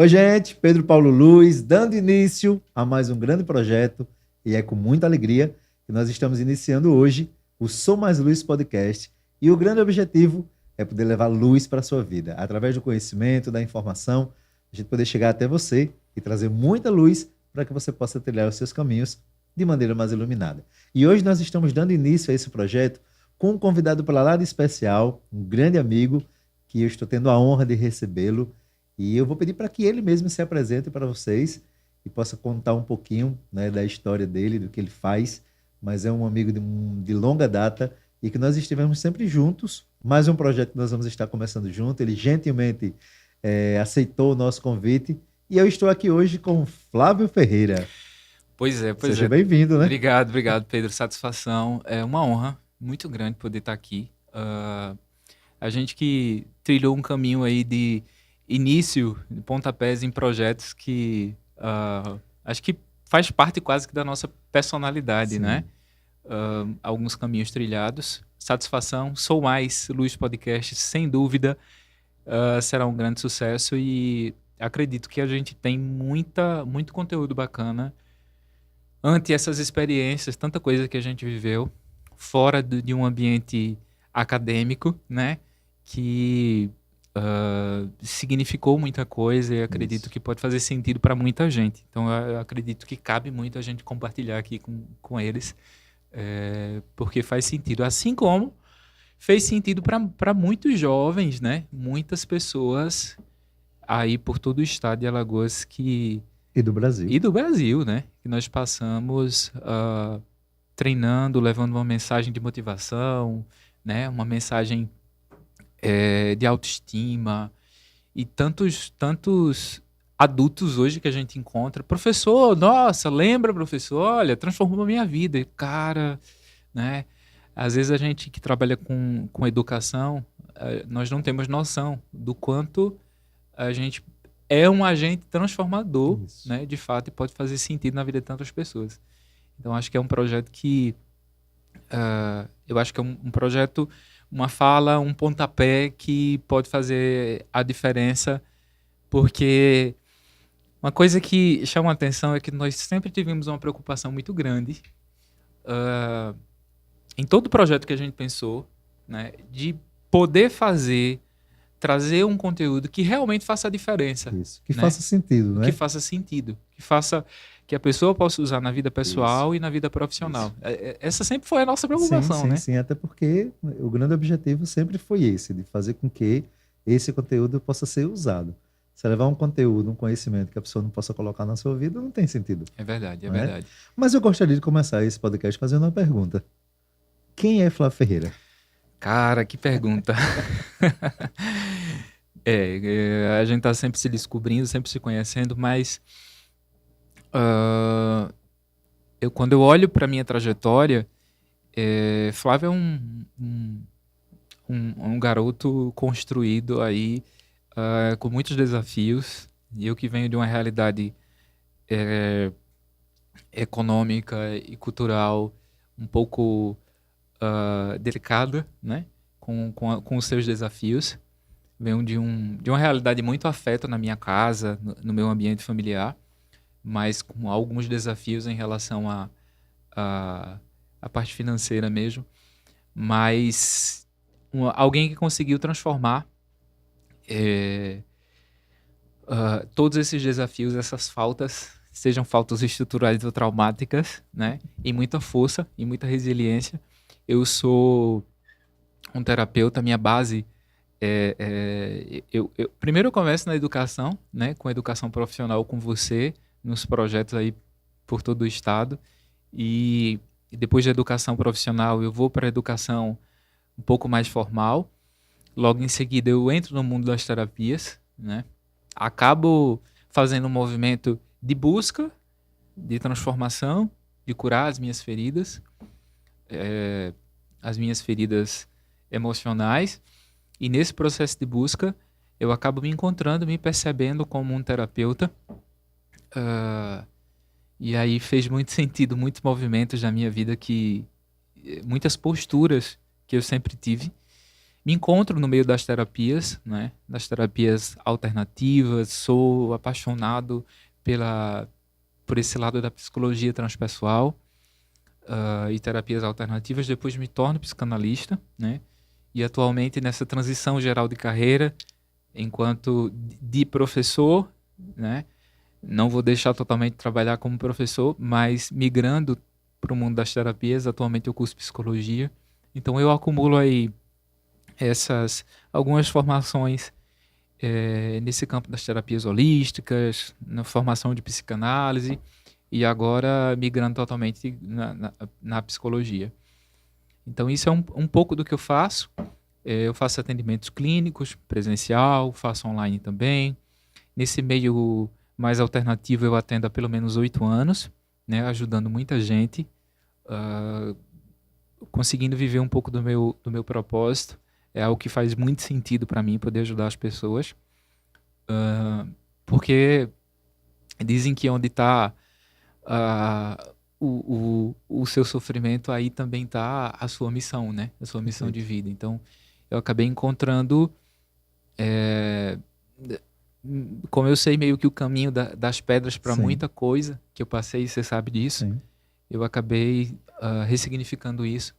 Oi, gente, Pedro Paulo Luz, dando início a mais um grande projeto, e é com muita alegria que nós estamos iniciando hoje o Sou Mais Luz Podcast. E o grande objetivo é poder levar luz para a sua vida, através do conhecimento, da informação, a gente poder chegar até você e trazer muita luz para que você possa trilhar os seus caminhos de maneira mais iluminada. E hoje nós estamos dando início a esse projeto com um convidado para lá de especial, um grande amigo, que eu estou tendo a honra de recebê-lo. E eu vou pedir para que ele mesmo se apresente para vocês e possa contar um pouquinho, né, da história dele, do que ele faz. Mas é um amigo de longa data e que nós estivemos sempre juntos. Mais um projeto que nós vamos estar começando junto. Ele gentilmente aceitou o nosso convite. E eu estou aqui hoje com Flávio Ferreira. Pois é, pois Seja é. bem-vindo, né? Obrigado, Pedro. Satisfação. É uma honra muito grande poder estar aqui. A gente que trilhou um caminho aí de início, de pontapés em projetos que acho que faz parte quase que da nossa personalidade, Sim. né? Alguns caminhos trilhados. Satisfação. Sou Mais Luz Podcast, sem dúvida, será um grande sucesso e acredito que a gente tem muito conteúdo bacana ante essas experiências, tanta coisa que a gente viveu fora de um ambiente acadêmico, né? Que significou muita coisa e acredito Isso. que pode fazer sentido para muita gente. Então, eu acredito que cabe muito a gente compartilhar aqui com eles, porque faz sentido. Assim como fez sentido para muitos jovens, né? Muitas pessoas aí por todo o estado de Alagoas E do Brasil. e do Brasil, né? Que nós passamos treinando, levando uma mensagem de motivação, né? Uma mensagem de autoestima e tantos adultos hoje que a gente encontra. Professor, nossa, lembra, professor? Olha, transformou a minha vida. E, cara, né? Às vezes a gente que trabalha com educação, nós não temos noção do quanto a gente é um agente transformador, Isso. né, de fato, e pode fazer sentido na vida de tantas pessoas. Então, acho que é um projeto que... eu acho que é um projeto, uma fala, um pontapé que pode fazer a diferença, porque uma coisa que chama a atenção é que nós sempre tivemos uma preocupação muito grande em todo projeto que a gente pensou, né, de poder trazer um conteúdo que realmente faça a diferença, Isso. Que né? faça sentido, Que né? faça sentido, que a pessoa possa usar na vida Isso. pessoal e na vida profissional. Isso. Essa sempre foi a nossa Sim, preocupação, sim, né? sim. Até porque o grande objetivo sempre foi esse, de fazer com que esse conteúdo possa ser usado. Se levar um conteúdo, um conhecimento que a pessoa não possa colocar na sua vida, não tem sentido, É verdade, é não é? verdade. Mas eu gostaria de começar esse podcast fazendo uma pergunta. Quem é Flávio Ferreira? Cara, que pergunta. A gente tá sempre se descobrindo, sempre se conhecendo, mas quando eu olho para minha trajetória, Flávio é um garoto construído aí com muitos desafios. E eu que venho de uma realidade econômica e cultural um pouco delicada, né? Com os seus desafios. Venho de uma realidade muito afeta na minha casa, no meu ambiente familiar, mas com alguns desafios em relação à parte financeira mesmo. Mas alguém que conseguiu transformar todos esses desafios, essas faltas, sejam faltas estruturais ou traumáticas, né? E muita força e muita resiliência. Eu sou um terapeuta, minha base primeiro eu começo na educação, né? Com a educação profissional com você, nos projetos aí por todo o estado. E depois da educação profissional eu vou para a educação um pouco mais formal. Logo em seguida eu entro no mundo das terapias, né? Acabo fazendo um movimento de busca, de transformação, de curar as minhas feridas emocionais. E nesse processo de busca, eu acabo me encontrando, me percebendo como um terapeuta. E aí fez muito sentido, muitos movimentos na minha vida muitas posturas que eu sempre tive, Me encontro no meio das terapias, né? Das terapias alternativas, sou apaixonado por esse lado da psicologia transpessoal e terapias alternativas. Depois me torno psicanalista, né? E atualmente nessa transição geral de carreira, enquanto de professor, né? Não vou deixar totalmente de trabalhar como professor, mas migrando para o mundo das terapias, atualmente eu curso psicologia. Então eu acumulo aí algumas formações nesse campo das terapias holísticas, na formação de psicanálise e agora migrando totalmente na psicologia. Então isso é um pouco do que eu faço. Eu faço atendimentos clínicos, presencial, faço online também. Nesse meio mais alternativo eu atendo há pelo menos 8 anos, né, ajudando muita gente, conseguindo viver um pouco do meu propósito. É algo que faz muito sentido para mim, poder ajudar as pessoas. Porque dizem que onde está o seu sofrimento, aí também está a sua missão, né? A sua missão de vida. Então, eu acabei encontrando... como eu sei meio que o caminho das pedras para muita coisa que eu passei, você sabe disso, eu acabei ressignificando isso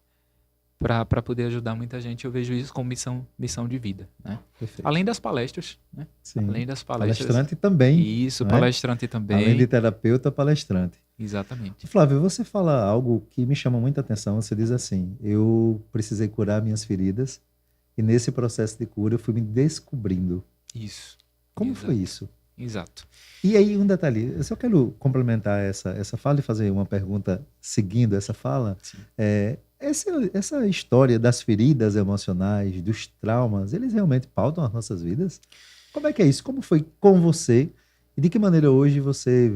para poder ajudar muita gente. Eu vejo isso como missão de vida, né? Além das palestras, né? Sim. Além das palestras. Palestrante também. Isso, palestrante também. Além de terapeuta, palestrante. Exatamente. Flávio, você fala algo que me chama muita atenção. Você diz assim: eu precisei curar minhas feridas e nesse processo de cura eu fui me descobrindo. Isso. Como foi isso? Exato. E aí, um detalhe, eu só quero complementar essa fala e fazer uma pergunta seguindo essa fala. Essa história das feridas emocionais, dos traumas, eles realmente pautam as nossas vidas? Como é que é isso? Como foi com você? E de que maneira hoje você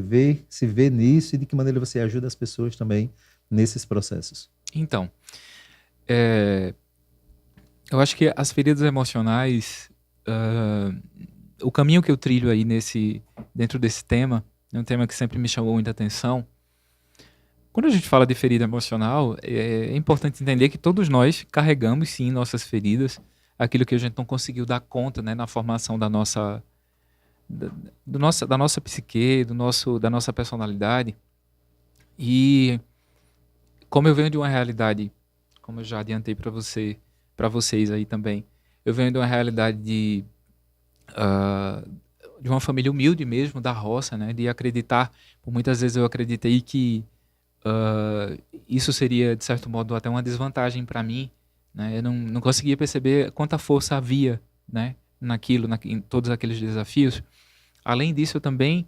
se vê nisso e de que maneira você ajuda as pessoas também nesses processos? Então, eu acho que as feridas emocionais, o caminho que eu trilho aí dentro desse tema, é um tema que sempre me chamou muita atenção. Quando a gente fala de ferida emocional, é importante entender que todos nós carregamos, sim, nossas feridas, aquilo que a gente não conseguiu dar conta, né, na formação da nossa psique, da nossa personalidade. E como eu venho de uma realidade, como eu já adiantei para vocês aí também, eu venho de uma realidade de uma família humilde mesmo, da roça, né, de acreditar, por muitas vezes eu acreditei que isso seria, de certo modo, até uma desvantagem para mim, né? Eu não conseguia perceber quanta força havia, né, em todos aqueles desafios. Além disso, eu também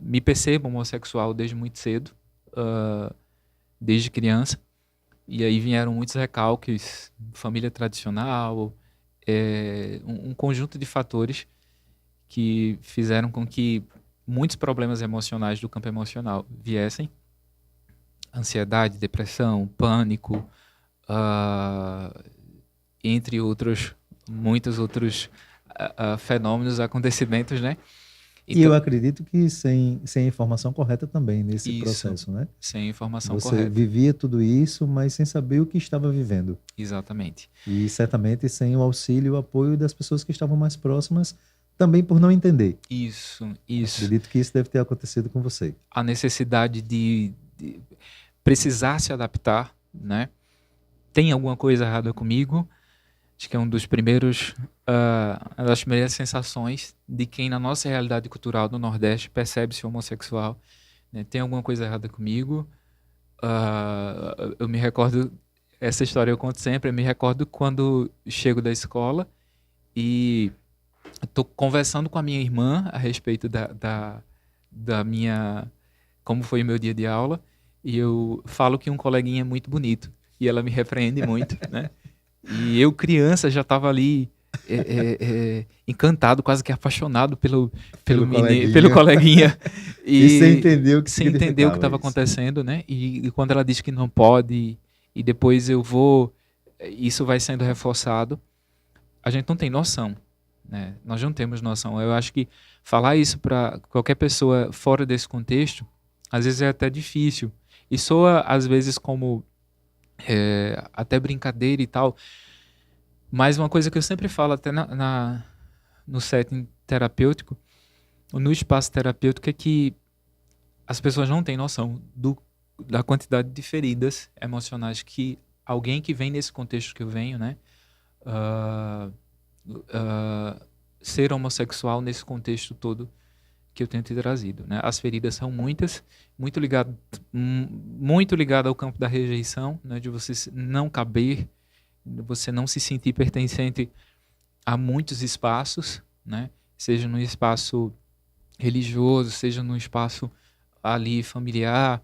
me percebo homossexual desde muito cedo, desde criança, e aí vieram muitos recalques, família tradicional, um conjunto de fatores que fizeram com que muitos problemas emocionais do campo emocional viessem. Ansiedade, depressão, pânico, entre muitos outros fenômenos, acontecimentos, né? Então, e eu acredito que sem a informação correta também nesse processo, né? Sem informação Você correta. vivia tudo isso, mas sem saber o que estava vivendo. Exatamente. E certamente sem o auxílio e o apoio das pessoas que estavam mais próximas, também por não entender. Isso. Acredito que isso deve ter acontecido com você. A necessidade de precisar se adaptar, né? Tem alguma coisa errada comigo? Acho que é uma das primeiras sensações de quem na nossa realidade cultural do Nordeste percebe-se homossexual, né? Tem alguma coisa errada comigo? Eu me recordo, essa história eu conto sempre, eu me recordo quando chego da escola e estou conversando com a minha irmã a respeito da minha... como foi o meu dia de aula, e eu falo que um coleguinha é muito bonito, e ela me repreende muito, né? E eu, criança, já estava ali encantado, quase que apaixonado pelo coleguinha. E sem entender o que sem entender o que estava acontecendo, né? E quando ela diz que não pode, e depois isso vai sendo reforçado, a gente não tem noção, né? Nós não temos noção. Eu acho que falar isso para qualquer pessoa fora desse contexto, às vezes é até difícil. E soa, às vezes, como até brincadeira e tal. Mas uma coisa que eu sempre falo, até no setting terapêutico, no espaço terapêutico, é que as pessoas não têm noção da quantidade de feridas emocionais que alguém que vem nesse contexto que eu venho, né? ah, ser homossexual nesse contexto todo que eu tenho te trazido, né? As feridas são muitas, muito ligado ao campo da rejeição, né? De você não caber, você não se sentir pertencente a muitos espaços, né? Seja no espaço religioso, seja no espaço ali familiar,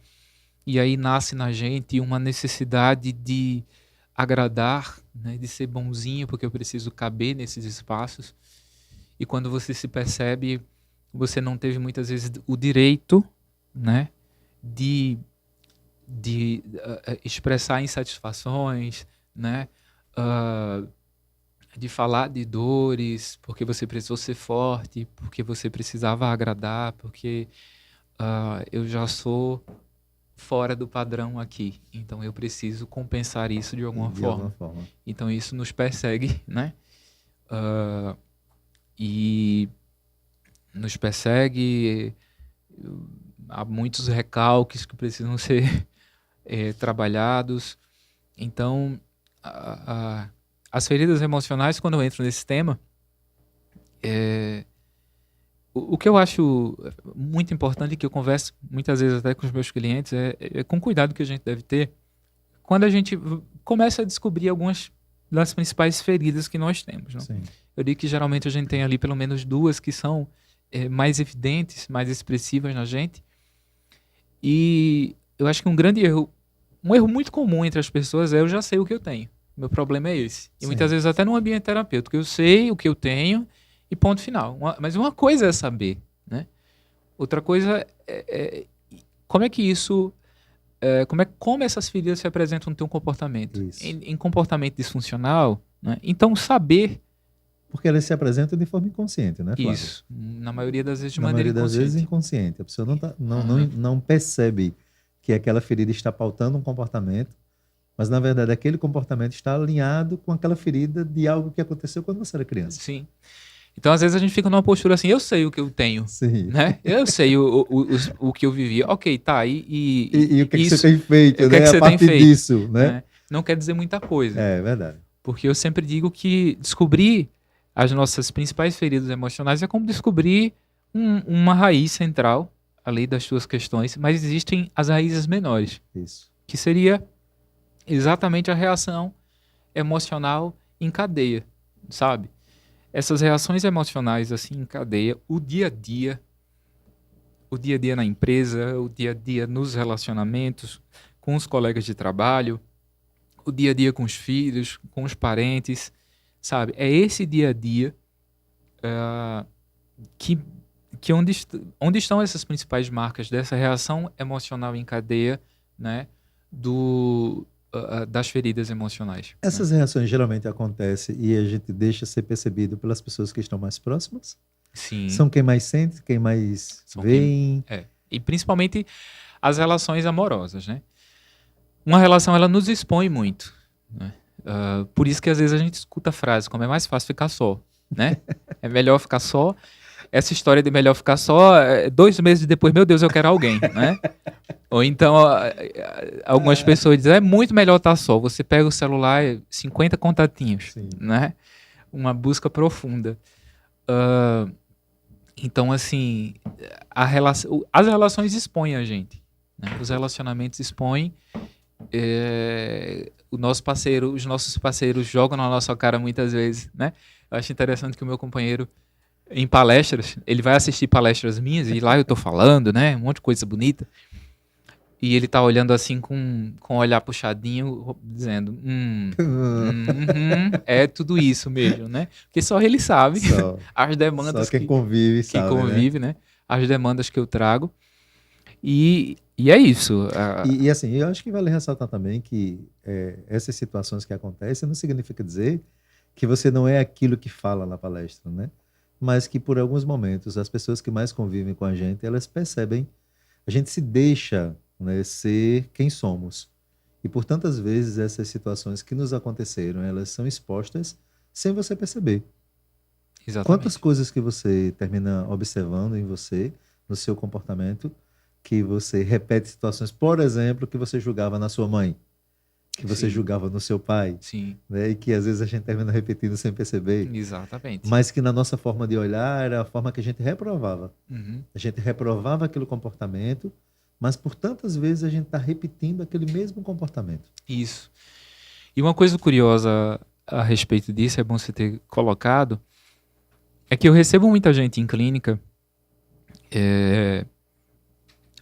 e aí nasce na gente uma necessidade de agradar, né? De ser bonzinho, porque eu preciso caber nesses espaços. E quando você se percebe, você não teve muitas vezes o direito, né, de expressar insatisfações, né, de falar de dores, porque você precisou ser forte, porque você precisava agradar, porque eu já sou fora do padrão aqui, então eu preciso compensar isso de alguma forma. Então isso nos persegue, né? E nos persegue, há muitos recalques que precisam ser trabalhados. Então, as feridas emocionais, quando eu entro nesse tema, o que eu acho muito importante e que eu converso muitas vezes até com os meus clientes é com o cuidado que a gente deve ter quando a gente começa a descobrir algumas das principais feridas que nós temos. Não? Sim. Eu digo que geralmente a gente tem ali pelo menos duas que são mais evidentes, mais expressivas na gente. E eu acho que um erro muito comum entre as pessoas é: eu já sei o que eu tenho. Meu problema é esse. E muitas vezes até no ambiente terapêutico, eu sei o que eu tenho e ponto final. Mas uma coisa é saber, né? Outra coisa como é que isso... como essas feridas se apresentam no teu comportamento. Em comportamento disfuncional, né? Então saber... Porque elas se apresentam de forma inconsciente, né, Flávio? Isso. Na maioria das vezes de Na maneira maioria das inconsciente. vezes inconsciente. A pessoa não percebe que aquela ferida está pautando um comportamento, mas na verdade aquele comportamento está alinhado com aquela ferida de algo que aconteceu quando você era criança. Sim. Então às vezes a gente fica numa postura assim: eu sei o que eu tenho. Sim. Né? Eu sei o que eu vivi. Ok, tá. E o que, isso, que você tem feito, o que né? que você a partir tem feito, disso, né? Não quer dizer muita coisa. É verdade. Porque eu sempre digo que descobrir as nossas principais feridas emocionais é como descobrir uma raiz central, além das suas questões, mas existem as raízes menores. Isso. Que seria exatamente a reação emocional em cadeia, sabe? Essas reações emocionais assim em cadeia, o dia a dia na empresa, o dia a dia nos relacionamentos com os colegas de trabalho, o dia a dia com os filhos, com os parentes, sabe? É esse dia a dia que onde estão essas principais marcas dessa reação emocional em cadeia, né? Das feridas emocionais. Essas reações geralmente acontecem e a gente deixa ser percebido pelas pessoas que estão mais próximas? Sim. São quem mais sente, quem mais vê. E principalmente as relações amorosas, né? Uma relação, ela nos expõe muito, né? Por isso que às vezes a gente escuta frases como: é mais fácil ficar só, né? É melhor ficar só. Essa história de melhor ficar só, 2 meses depois, meu Deus, eu quero alguém, né? Ou então, algumas pessoas dizem: é muito melhor estar só. Você pega o celular, 50 contatinhos, Sim. né? Uma busca profunda. Então, assim, as relações expõem a gente, né? Os relacionamentos expõem. Os nossos parceiros jogam na nossa cara muitas vezes, né? Eu acho interessante que o meu companheiro, em palestras, ele vai assistir palestras minhas e lá eu tô falando, né? Um monte de coisa bonita. E ele tá olhando assim com o olhar puxadinho, dizendo: é tudo isso mesmo, né? Porque só ele sabe as demandas. Só quem convive que sabe, convive, né? As demandas que eu trago. E é isso. E assim, eu acho que vale ressaltar também que essas situações que acontecem não significa dizer que você não é aquilo que fala na palestra, né? Mas que por alguns momentos as pessoas que mais convivem com a gente, elas percebem, a gente se deixa, né, ser quem somos. E por tantas vezes essas situações que nos aconteceram, elas são expostas sem você perceber. Quantas Exatamente. coisas que você termina observando em você, no seu comportamento, que você repete situações, por exemplo, que você julgava na sua mãe, que você Sim, julgava no seu pai, sim, né? E que às vezes a gente termina repetindo sem perceber, exatamente. mas que na nossa forma de olhar era a forma que a gente reprovava. Uhum. A gente reprovava aquele comportamento, mas por tantas vezes a gente está repetindo aquele mesmo comportamento. Isso. E uma coisa curiosa a respeito disso, é bom você ter colocado, é que eu recebo muita gente em clínica,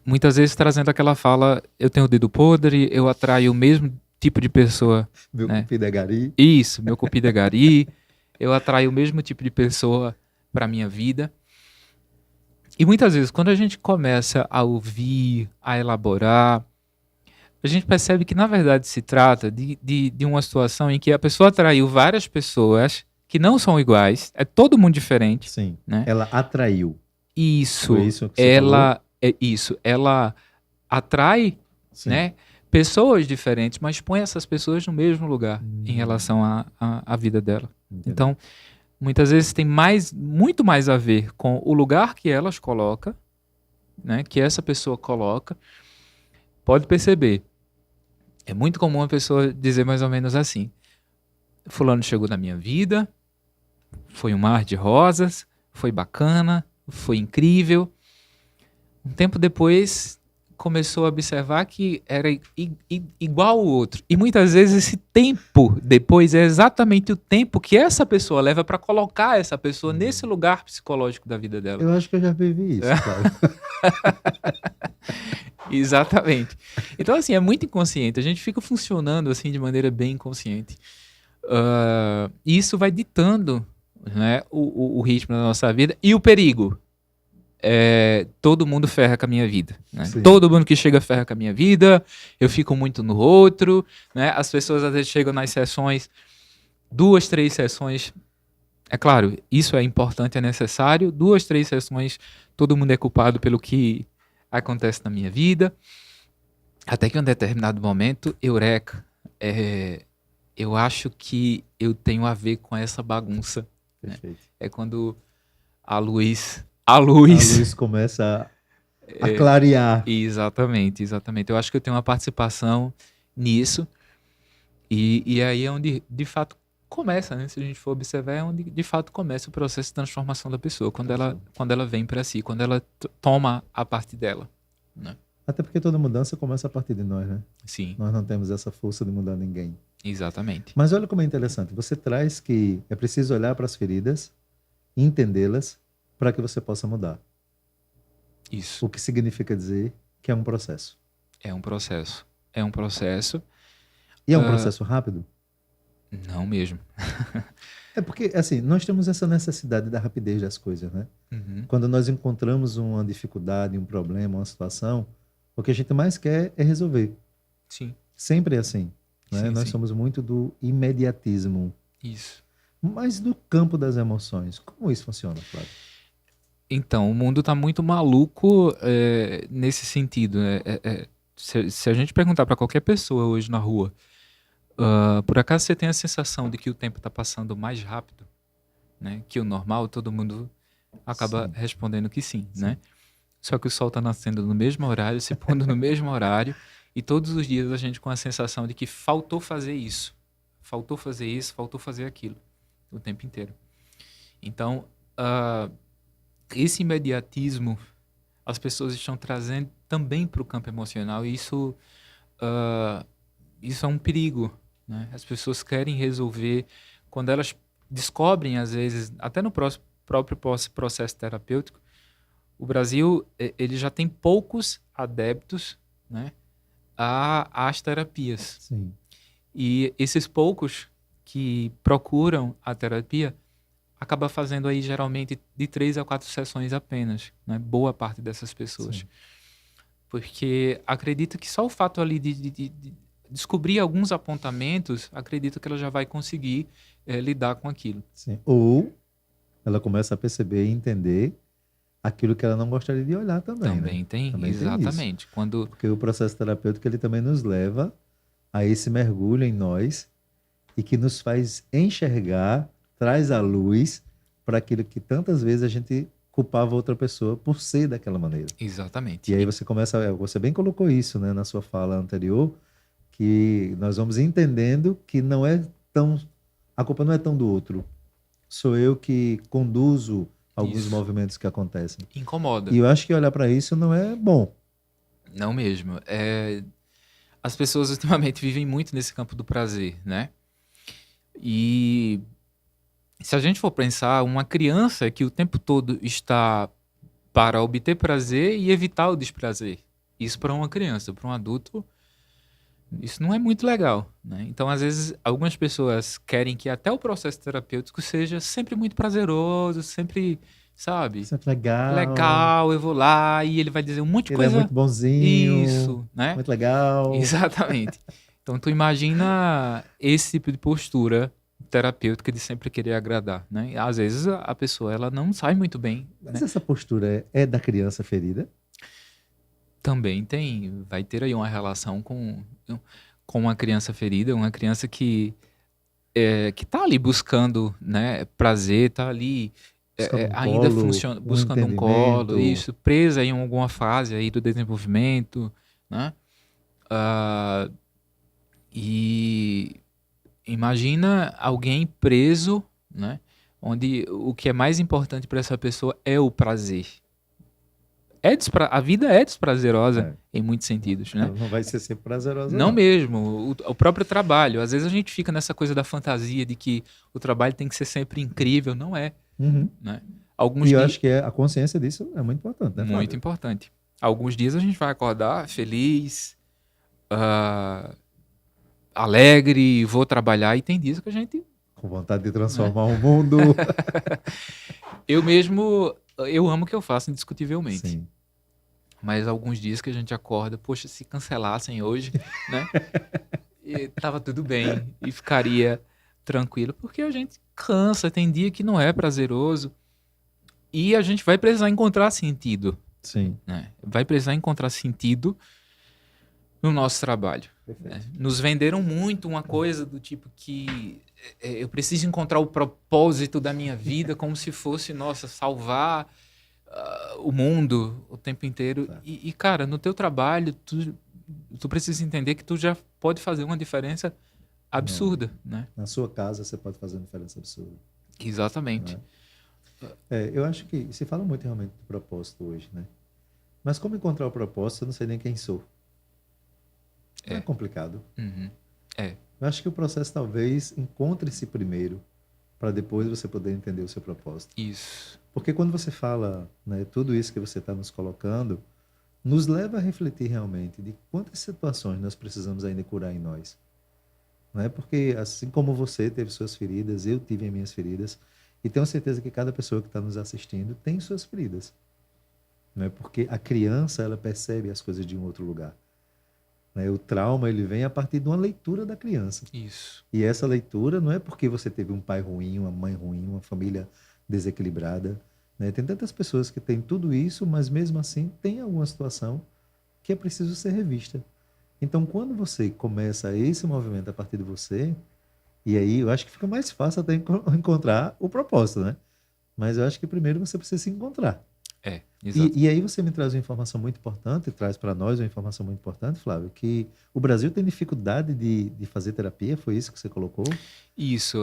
muitas vezes trazendo aquela fala, eu tenho o dedo podre, eu atraio o mesmo tipo de pessoa, Meu né? cupido é gari. Isso, meu cupido é gari, eu atraio o mesmo tipo de pessoa para minha vida. E muitas vezes, quando a gente começa a ouvir, a elaborar, a gente percebe que, na verdade, se trata de uma situação em que a pessoa atraiu várias pessoas que não são iguais, é todo mundo diferente, Sim, né? ela atraiu. Foi Isso, isso que você falou? ela atrai, Sim. né, pessoas diferentes, mas põe essas pessoas no mesmo lugar em relação à vida dela. Entendi. Então, muitas vezes tem muito mais a ver com o lugar que elas colocam, né, que essa pessoa coloca. Pode perceber, é muito comum a pessoa dizer mais ou menos assim: fulano chegou na minha vida, foi um mar de rosas, foi bacana, foi incrível. Um tempo depois começou a observar que era igual ao outro. E muitas vezes esse tempo depois é exatamente o tempo que essa pessoa leva para colocar essa pessoa nesse lugar psicológico da vida dela. Eu acho que eu já vivi isso, Flávio. Exatamente. Então, assim, é muito inconsciente. A gente fica funcionando assim de maneira bem inconsciente. E isso vai ditando, né, o ritmo da nossa vida e o perigo. Todo mundo ferra com a minha vida, né? Sim. Todo mundo que chega ferra com a minha vida, eu fico muito no outro, né? As pessoas às vezes chegam nas sessões, 2, 3 sessões, é claro, isso é importante, é necessário, 2, 3 sessões, todo mundo é culpado pelo que acontece na minha vida, até que em um determinado momento, eureka, eu acho que eu tenho a ver com essa bagunça, né? Perfeito. É quando a luz A luz começa a clarear. Exatamente, exatamente. Eu acho que eu tenho uma participação nisso, e aí é onde de fato começa, né? Se a gente for observar, é onde de fato começa o processo de transformação da pessoa, quando ela vem para si, quando ela toma a parte dela, né? Até porque toda mudança começa a partir de nós, né? Sim, Nós não temos essa força de mudar ninguém. exatamente. Mas olha como é interessante. Você traz que é preciso olhar para as feridas, entendê-las, para que você possa mudar. Isso O que significa dizer que é um processo. é um processo. É um processo, E é um processo rápido? não mesmo. É porque, assim, nós temos essa necessidade da rapidez das coisas, né? Uhum. Quando nós encontramos uma dificuldade, um problema, uma situação, o que a gente mais quer é resolver. Sim, Sempre é assim, né? sim, Nós sim. somos muito do imediatismo. Isso. Mas do campo das emoções, como isso funciona, Flávio? Então, o mundo tá muito maluco nesse sentido, né? Se a gente perguntar para qualquer pessoa hoje na rua, por acaso você tem a sensação de que o tempo está passando mais rápido, né, que o normal, todo mundo acaba Sim. respondendo que sim, né? Só que o sol está nascendo no mesmo horário, se pondo no mesmo horário, e todos os dias a gente com a sensação de que faltou fazer isso, faltou fazer aquilo, o tempo inteiro. Então, esse imediatismo as pessoas estão trazendo também para o campo emocional, e isso é um perigo, né? As pessoas querem resolver, quando elas descobrem, às vezes, até no próprio processo terapêutico, o Brasil ele já tem poucos adeptos, né, às terapias. Sim. E esses poucos que procuram a terapia acaba fazendo aí geralmente de 3 a 4 sessões apenas, né? Boa parte dessas pessoas. Sim. Porque acredita que só o fato ali de descobrir alguns apontamentos, acredita que ela já vai conseguir lidar com aquilo. Sim. Ou ela começa a perceber e entender aquilo que ela não gostaria de olhar também, né? Também tem, Também tem isso. exatamente. Quando Porque o processo terapêutico ele também nos leva a esse mergulho em nós e que nos faz enxergar, traz a luz para aquilo que tantas vezes a gente culpava outra pessoa por ser daquela maneira. Exatamente. E aí você começa, você bem colocou isso, né, na sua fala anterior, que nós vamos entendendo que não é tão, a culpa não é tão do outro. Sou eu que conduzo alguns Isso. movimentos que acontecem. Incomoda. E eu acho que olhar para isso não é bom. Não mesmo. As pessoas ultimamente vivem muito nesse campo do prazer, né? E se a gente for pensar, uma criança que o tempo todo está para obter prazer e evitar o desprazer. Isso para uma criança, para um adulto, isso não é muito legal, né? Então, às vezes, algumas pessoas querem que até o processo terapêutico seja sempre muito prazeroso, sempre, sabe? Isso é legal. Legal, eu vou lá e ele vai dizer um monte de Ele é coisa. muito bonzinho, Isso, né? muito legal. Exatamente. Então, tu imagina esse tipo de postura terapêutica de sempre querer agradar, né? E, às vezes a pessoa ela não sai muito bem, Mas né? essa postura é da criança ferida? Também vai ter aí uma relação com uma criança ferida, uma criança que tá ali buscando, né, prazer, tá ali Buscando um ainda colo, funciona, um buscando um colo, entendimento. isso, presa em alguma fase aí do desenvolvimento, né? Ah, e imagina alguém preso, né? Onde o que é mais importante para essa pessoa é o prazer. A vida é desprazerosa É, em muitos sentidos, né? ela não vai ser sempre prazerosa, Não não. mesmo. O próprio trabalho. Às vezes a gente fica nessa coisa da fantasia de que o trabalho tem que ser sempre incrível. Não é, Uhum. né? E Alguns eu dias... acho que a consciência disso é muito importante, né, Muito Flávio? importante. Alguns dias a gente vai acordar feliz, ah, alegre, vou trabalhar. E tem dias que a gente... Com vontade de Né? transformar o mundo. Eu mesmo... Eu amo o que eu faço indiscutivelmente. Sim. Mas alguns dias que a gente acorda, poxa, se cancelassem hoje, né? E tava tudo bem e ficaria tranquilo, porque a gente cansa, tem dia que não é prazeroso e a gente vai precisar encontrar sentido, Sim. né? Vai precisar encontrar sentido no nosso trabalho, né? Perfeito. Nos venderam muito uma coisa do tipo que eu preciso encontrar o propósito da minha vida como se fosse, nossa, salvar o mundo o tempo inteiro. Tá. Cara, no teu trabalho, tu precisa entender que tu já pode fazer uma diferença Enorme. absurda, né? Na sua casa você pode fazer uma diferença absurda. Exatamente. Né? Eu acho que se fala muito realmente do propósito hoje, né? Mas como encontrar o propósito, eu não sei nem quem sou. Não é É. complicado. Uhum. Eu acho que o processo talvez encontre-se primeiro, para depois você poder entender o seu propósito. Isso. Porque quando você fala, né, tudo isso que você está nos colocando, nos leva a refletir realmente de quantas situações nós precisamos ainda curar em nós. Não é porque, assim como você teve suas feridas, eu tive as minhas feridas, e tenho certeza que cada pessoa que está nos assistindo tem suas feridas. Não é porque a criança ela percebe as coisas de um outro lugar. Né? O trauma ele vem a partir de uma leitura da criança. Isso. E essa leitura não é porque você teve um pai ruim, uma mãe ruim, uma família desequilibrada. Né? Tem tantas pessoas que têm tudo isso, mas mesmo assim tem alguma situação que é preciso ser revista. Então, quando você começa esse movimento a partir de você, e aí eu acho que fica mais fácil até encontrar o propósito, né? Mas eu acho que primeiro você precisa se encontrar. Exato. E aí você me traz uma informação muito importante, traz para nós uma informação muito importante, Flávio, que o Brasil tem dificuldade de fazer terapia, foi isso que você colocou? Isso.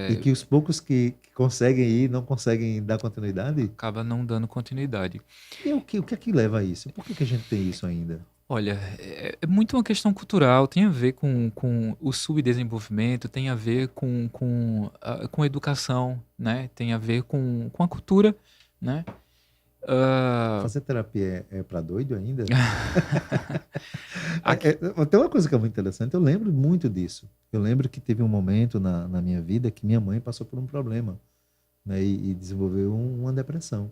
E que os poucos que conseguem ir não conseguem dar continuidade? Acaba não dando continuidade. E o que é que leva a isso? Por que a gente tem isso ainda? Olha, é muito uma questão cultural, tem a ver com o subdesenvolvimento, tem a ver com educação, né? Tem a ver com a cultura, né? Fazer terapia é para doido ainda? Aqui, Tem uma coisa que é muito interessante, eu lembro muito disso. Eu lembro que teve um momento na minha vida que minha mãe passou por um problema, né, e desenvolveu uma depressão.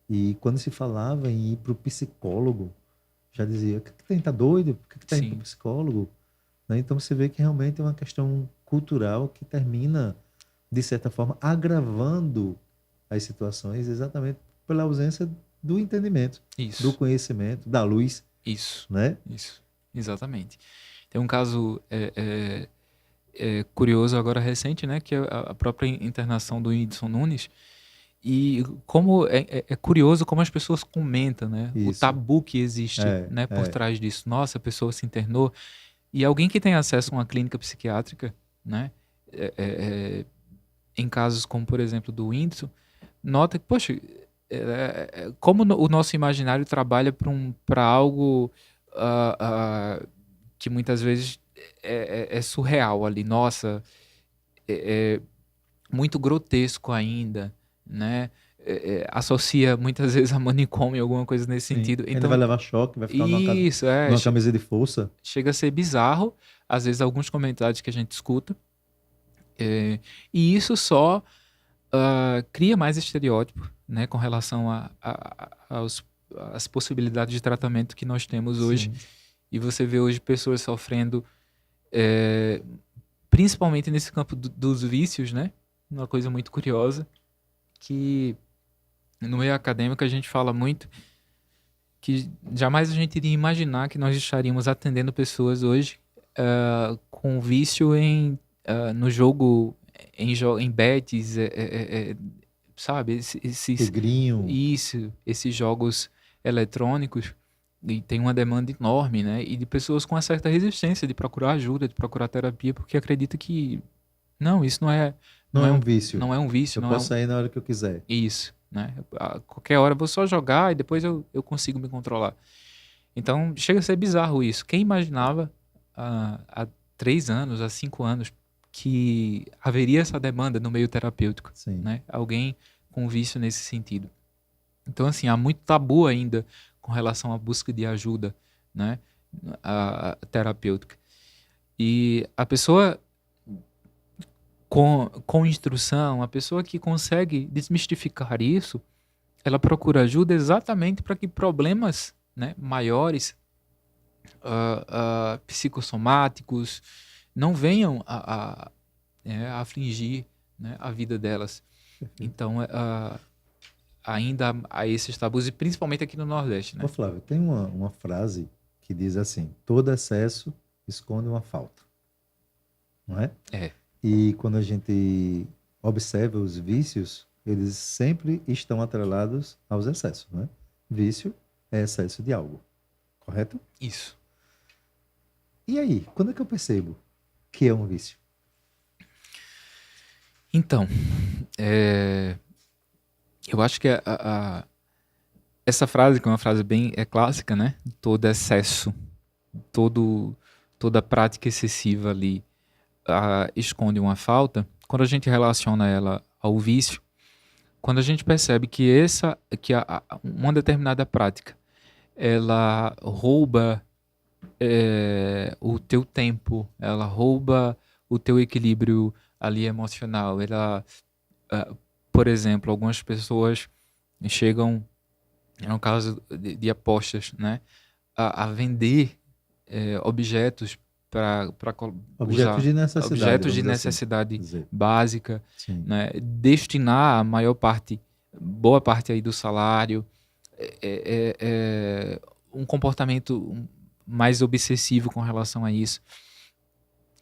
E quando se falava em ir para o psicólogo, já dizia, o que tem? Tá doido? Por que tá indo para o sim, psicólogo? Né? Então você vê que realmente é uma questão cultural que termina, de certa forma, agravando as situações exatamente pela ausência do entendimento, do isso, conhecimento, da luz, isso, né? isso, exatamente. Tem um caso curioso agora recente, né, que é a própria internação do Whindersson Nunes. E como é curioso como as pessoas comentam, né, o Isso. tabu que existe, né, por trás disso. Nossa, a pessoa se internou. E alguém que tem acesso a uma clínica psiquiátrica, né, em casos como, por exemplo, do Whindersson, nota que, poxa, como o nosso imaginário trabalha para algo que muitas vezes é surreal ali. Nossa, é muito grotesco ainda, né? Associa muitas vezes a manicômio, alguma coisa nesse Sim. sentido. Ele Então, vai levar choque, vai ficar isso, numa camisa de força. chega a ser bizarro, às vezes, alguns comentários que a gente escuta. E isso só cria mais estereótipo, né, com relação às possibilidades de tratamento que nós temos hoje. Sim. E você vê hoje pessoas sofrendo, principalmente nesse campo dos vícios, né? Uma coisa muito curiosa, que no meio acadêmico a gente fala muito que jamais a gente iria imaginar que nós estaríamos atendendo pessoas hoje com vício no jogo, em bets, sabe? Tigrinho. Esses jogos eletrônicos, e tem uma demanda enorme, né? E de pessoas com uma certa resistência de procurar ajuda, de procurar terapia, porque acredita que não, isso não é um vício. Não é um vício, Eu não posso sair na hora que eu quiser. Isso, né? A qualquer hora eu vou só jogar e depois eu consigo me controlar. Então chega a ser bizarro isso. Quem imaginava há 3 anos, há 5 anos, que haveria essa demanda no meio terapêutico, Sim. né? Alguém com vício nesse sentido. Então, assim, há muito tabu ainda com relação à busca de ajuda, né? A terapêutica. E a pessoa com instrução, a pessoa que consegue desmistificar isso, ela procura ajuda exatamente para que problemas, né, maiores, psicossomáticos, não venham a afligir, né, a vida delas. Então, ainda há esses tabus, e principalmente aqui no Nordeste, né? Ô, Flávio, tem uma frase que diz assim: todo excesso esconde uma falta. Não é? É. E quando a gente observa os vícios, eles sempre estão atrelados aos excessos, né? Vício é excesso de algo, correto? Isso. E aí, quando é que eu percebo que é um vício? Então, eu acho que essa frase, que é uma frase bem clássica, né? Todo excesso, toda prática excessiva ali esconde uma falta. Quando a gente relaciona ela ao vício, quando a gente percebe que uma determinada prática ela rouba o teu tempo, ela rouba o teu equilíbrio ali emocional, por exemplo, algumas pessoas chegam, no caso de apostas, né, a vender objetos para Objetos de necessidade. objetos de vamos necessidade assim dizer. básica, Sim. né, destinar a boa parte aí do salário, um comportamento mais obsessivo com relação a isso.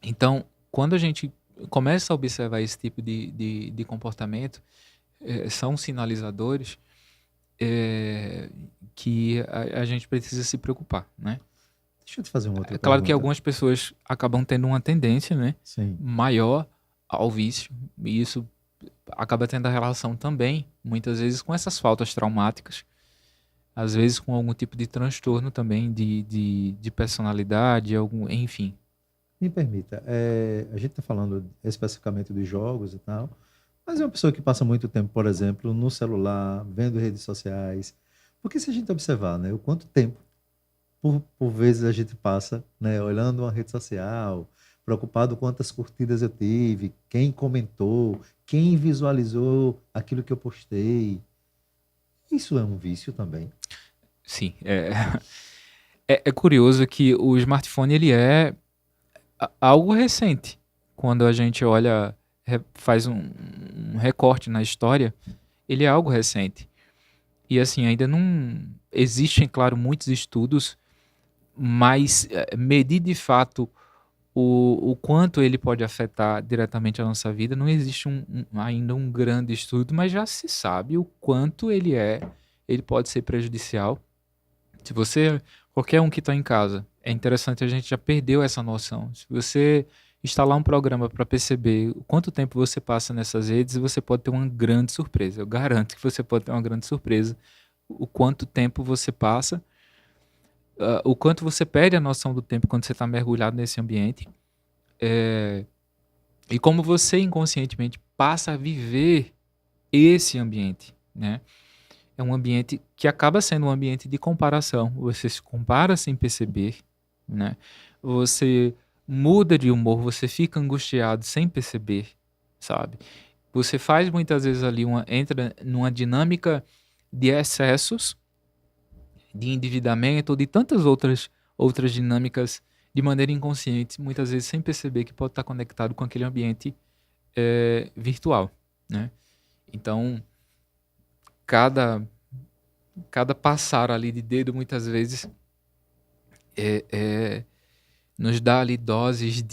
Então, quando a gente começa a observar esse tipo de comportamento, são sinalizadores que a gente precisa se preocupar, né? Deixa eu te fazer uma outra É claro pergunta. que algumas pessoas acabam tendo uma tendência, né, Sim. maior ao vício, e isso acaba tendo a relação também, muitas vezes, com essas faltas traumáticas, às vezes com algum tipo de transtorno também de personalidade, enfim. Me permita, a gente está falando especificamente dos jogos e tal, mas é uma pessoa que passa muito tempo, por exemplo, no celular, vendo redes sociais. Porque se a gente observar, né, o quanto tempo, por vezes, a gente passa, né, olhando uma rede social, preocupado quantas curtidas eu tive, quem comentou, quem visualizou aquilo que eu postei. Isso é um vício também. Sim, é curioso que o smartphone ele é algo recente. Quando a gente olha, faz um recorte na história, ele é algo recente. E assim, ainda não existem, claro, muitos estudos mas medir de fato o quanto ele pode afetar diretamente a nossa vida, não existe ainda um grande estudo, mas já se sabe o quanto ele pode ser prejudicial. Se você, qualquer um que está em casa, é interessante, a gente já perdeu essa noção. Se você instalar um programa para perceber o quanto tempo você passa nessas redes, você pode ter uma grande surpresa. Eu garanto que você pode ter uma grande surpresa. O quanto tempo você passa, o quanto você perde a noção do tempo quando você está mergulhado nesse ambiente, e como você inconscientemente passa a viver esse ambiente, né? É um ambiente que acaba sendo um ambiente de comparação. Você se compara sem perceber, né? Você muda de humor, você fica angustiado sem perceber, sabe? Você faz muitas vezes ali entra numa dinâmica de excessos, de endividamento, de tantas outras dinâmicas de maneira inconsciente, muitas vezes sem perceber que pode estar conectado com aquele ambiente virtual, né? Então, cada passar ali de dedo, muitas vezes, nos dá ali doses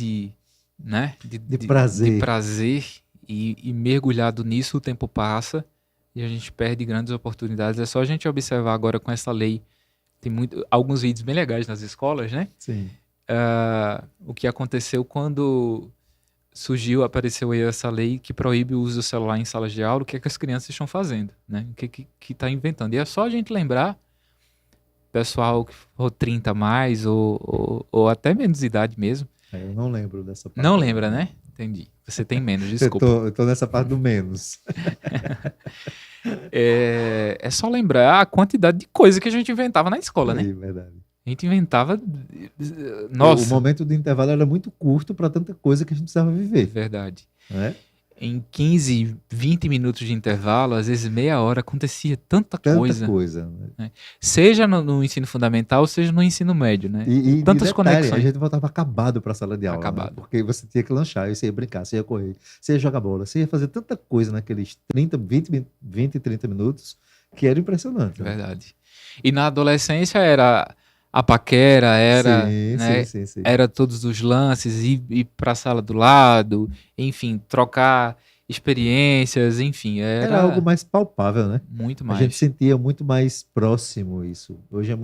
né? De de prazer. prazer, e mergulhado nisso o tempo passa e a gente perde grandes oportunidades. É só a gente observar agora com essa lei. Tem alguns vídeos bem legais nas escolas, né? Sim. O que aconteceu quando apareceu aí essa lei que proíbe o uso do celular em salas de aula, o que é que as crianças estão fazendo, né? O que está inventando. E é só a gente lembrar, pessoal que for 30 a mais, ou até menos idade mesmo. Eu não lembro dessa parte. Não lembra, né? Entendi. Você tem menos, desculpa. Eu tô nessa parte do menos. É só lembrar a quantidade de coisa que a gente inventava na escola, né? É verdade. A gente inventava... O Nossa, momento do intervalo era muito curto para tanta coisa que a gente precisava viver, verdade. né? Em 15, 20 minutos de intervalo, às vezes meia hora, acontecia tanta Tanta coisa. coisa. Né? Seja no ensino fundamental, seja no ensino médio, né? E Tantas detalhe, conexões. a gente voltava acabado para a sala de aula. Acabado. Né? Porque você tinha que lanchar, você ia brincar, você ia correr, você ia jogar bola, você ia fazer tanta coisa naqueles 20, 30 minutos que era impressionante. Né? Verdade. E na adolescência era a paquera, era, Sim, né, sim. era todos os lances, ir para a sala do lado, enfim, trocar experiências, enfim, Era algo mais palpável, né? muito A mais. gente sentia muito mais próximo isso. Hoje é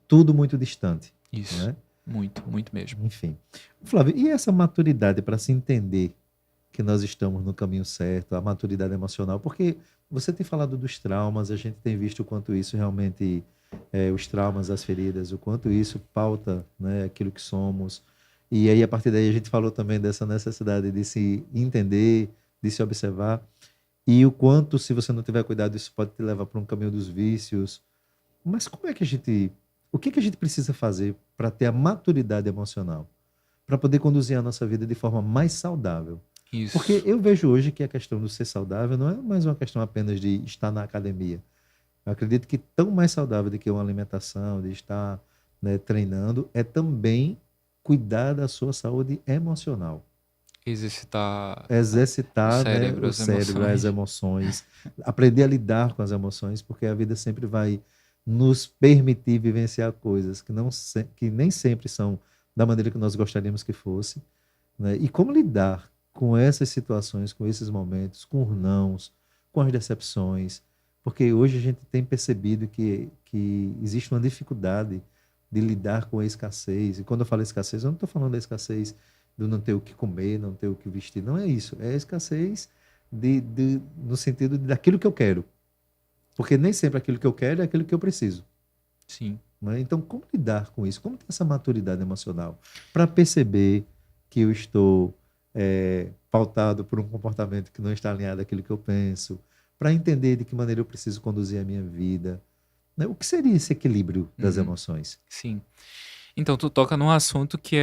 tudo muito distante. Isso, né? muito mesmo. Enfim. Flávio, e essa maturidade para se entender que nós estamos no caminho certo, a maturidade emocional? Porque você tem falado dos traumas, a gente tem visto o quanto isso realmente, os traumas, as feridas, o quanto isso pauta, né, aquilo que somos. E aí, a partir daí, a gente falou também dessa necessidade de se entender, de se observar. E o quanto, se você não tiver cuidado, isso pode te levar para um caminho dos vícios. Mas como é que o que a gente precisa fazer para ter a maturidade emocional? Para poder conduzir a nossa vida de forma mais saudável? Isso. Porque eu vejo hoje que a questão do ser saudável não é mais uma questão apenas de estar na academia. Eu acredito que tão mais saudável do que uma alimentação, de estar, né, treinando, é também cuidar da sua saúde emocional. Exercitar Exercitar, o cérebro, né, o cérebro, as emoções, aprender a lidar com as emoções, porque a vida sempre vai nos permitir vivenciar coisas que nem sempre são da maneira que nós gostaríamos que fosse, né? E como lidar com essas situações, com esses momentos, com os nãos, com as decepções, porque hoje a gente tem percebido que existe uma dificuldade de lidar com a escassez. E quando eu falo escassez, eu não estou falando da escassez do não ter o que comer, não ter o que vestir. Não é isso. É a escassez no sentido daquilo que eu quero. Porque nem sempre aquilo que eu quero é aquilo que eu preciso. Sim. Né? Então, como lidar com isso? Como ter essa maturidade emocional? Para perceber que eu estou pautado por um comportamento que não está alinhado àquilo que eu penso. Para entender de que maneira eu preciso conduzir a minha vida. Né? O que seria esse equilíbrio das emoções? Sim. Então, tu toca num assunto que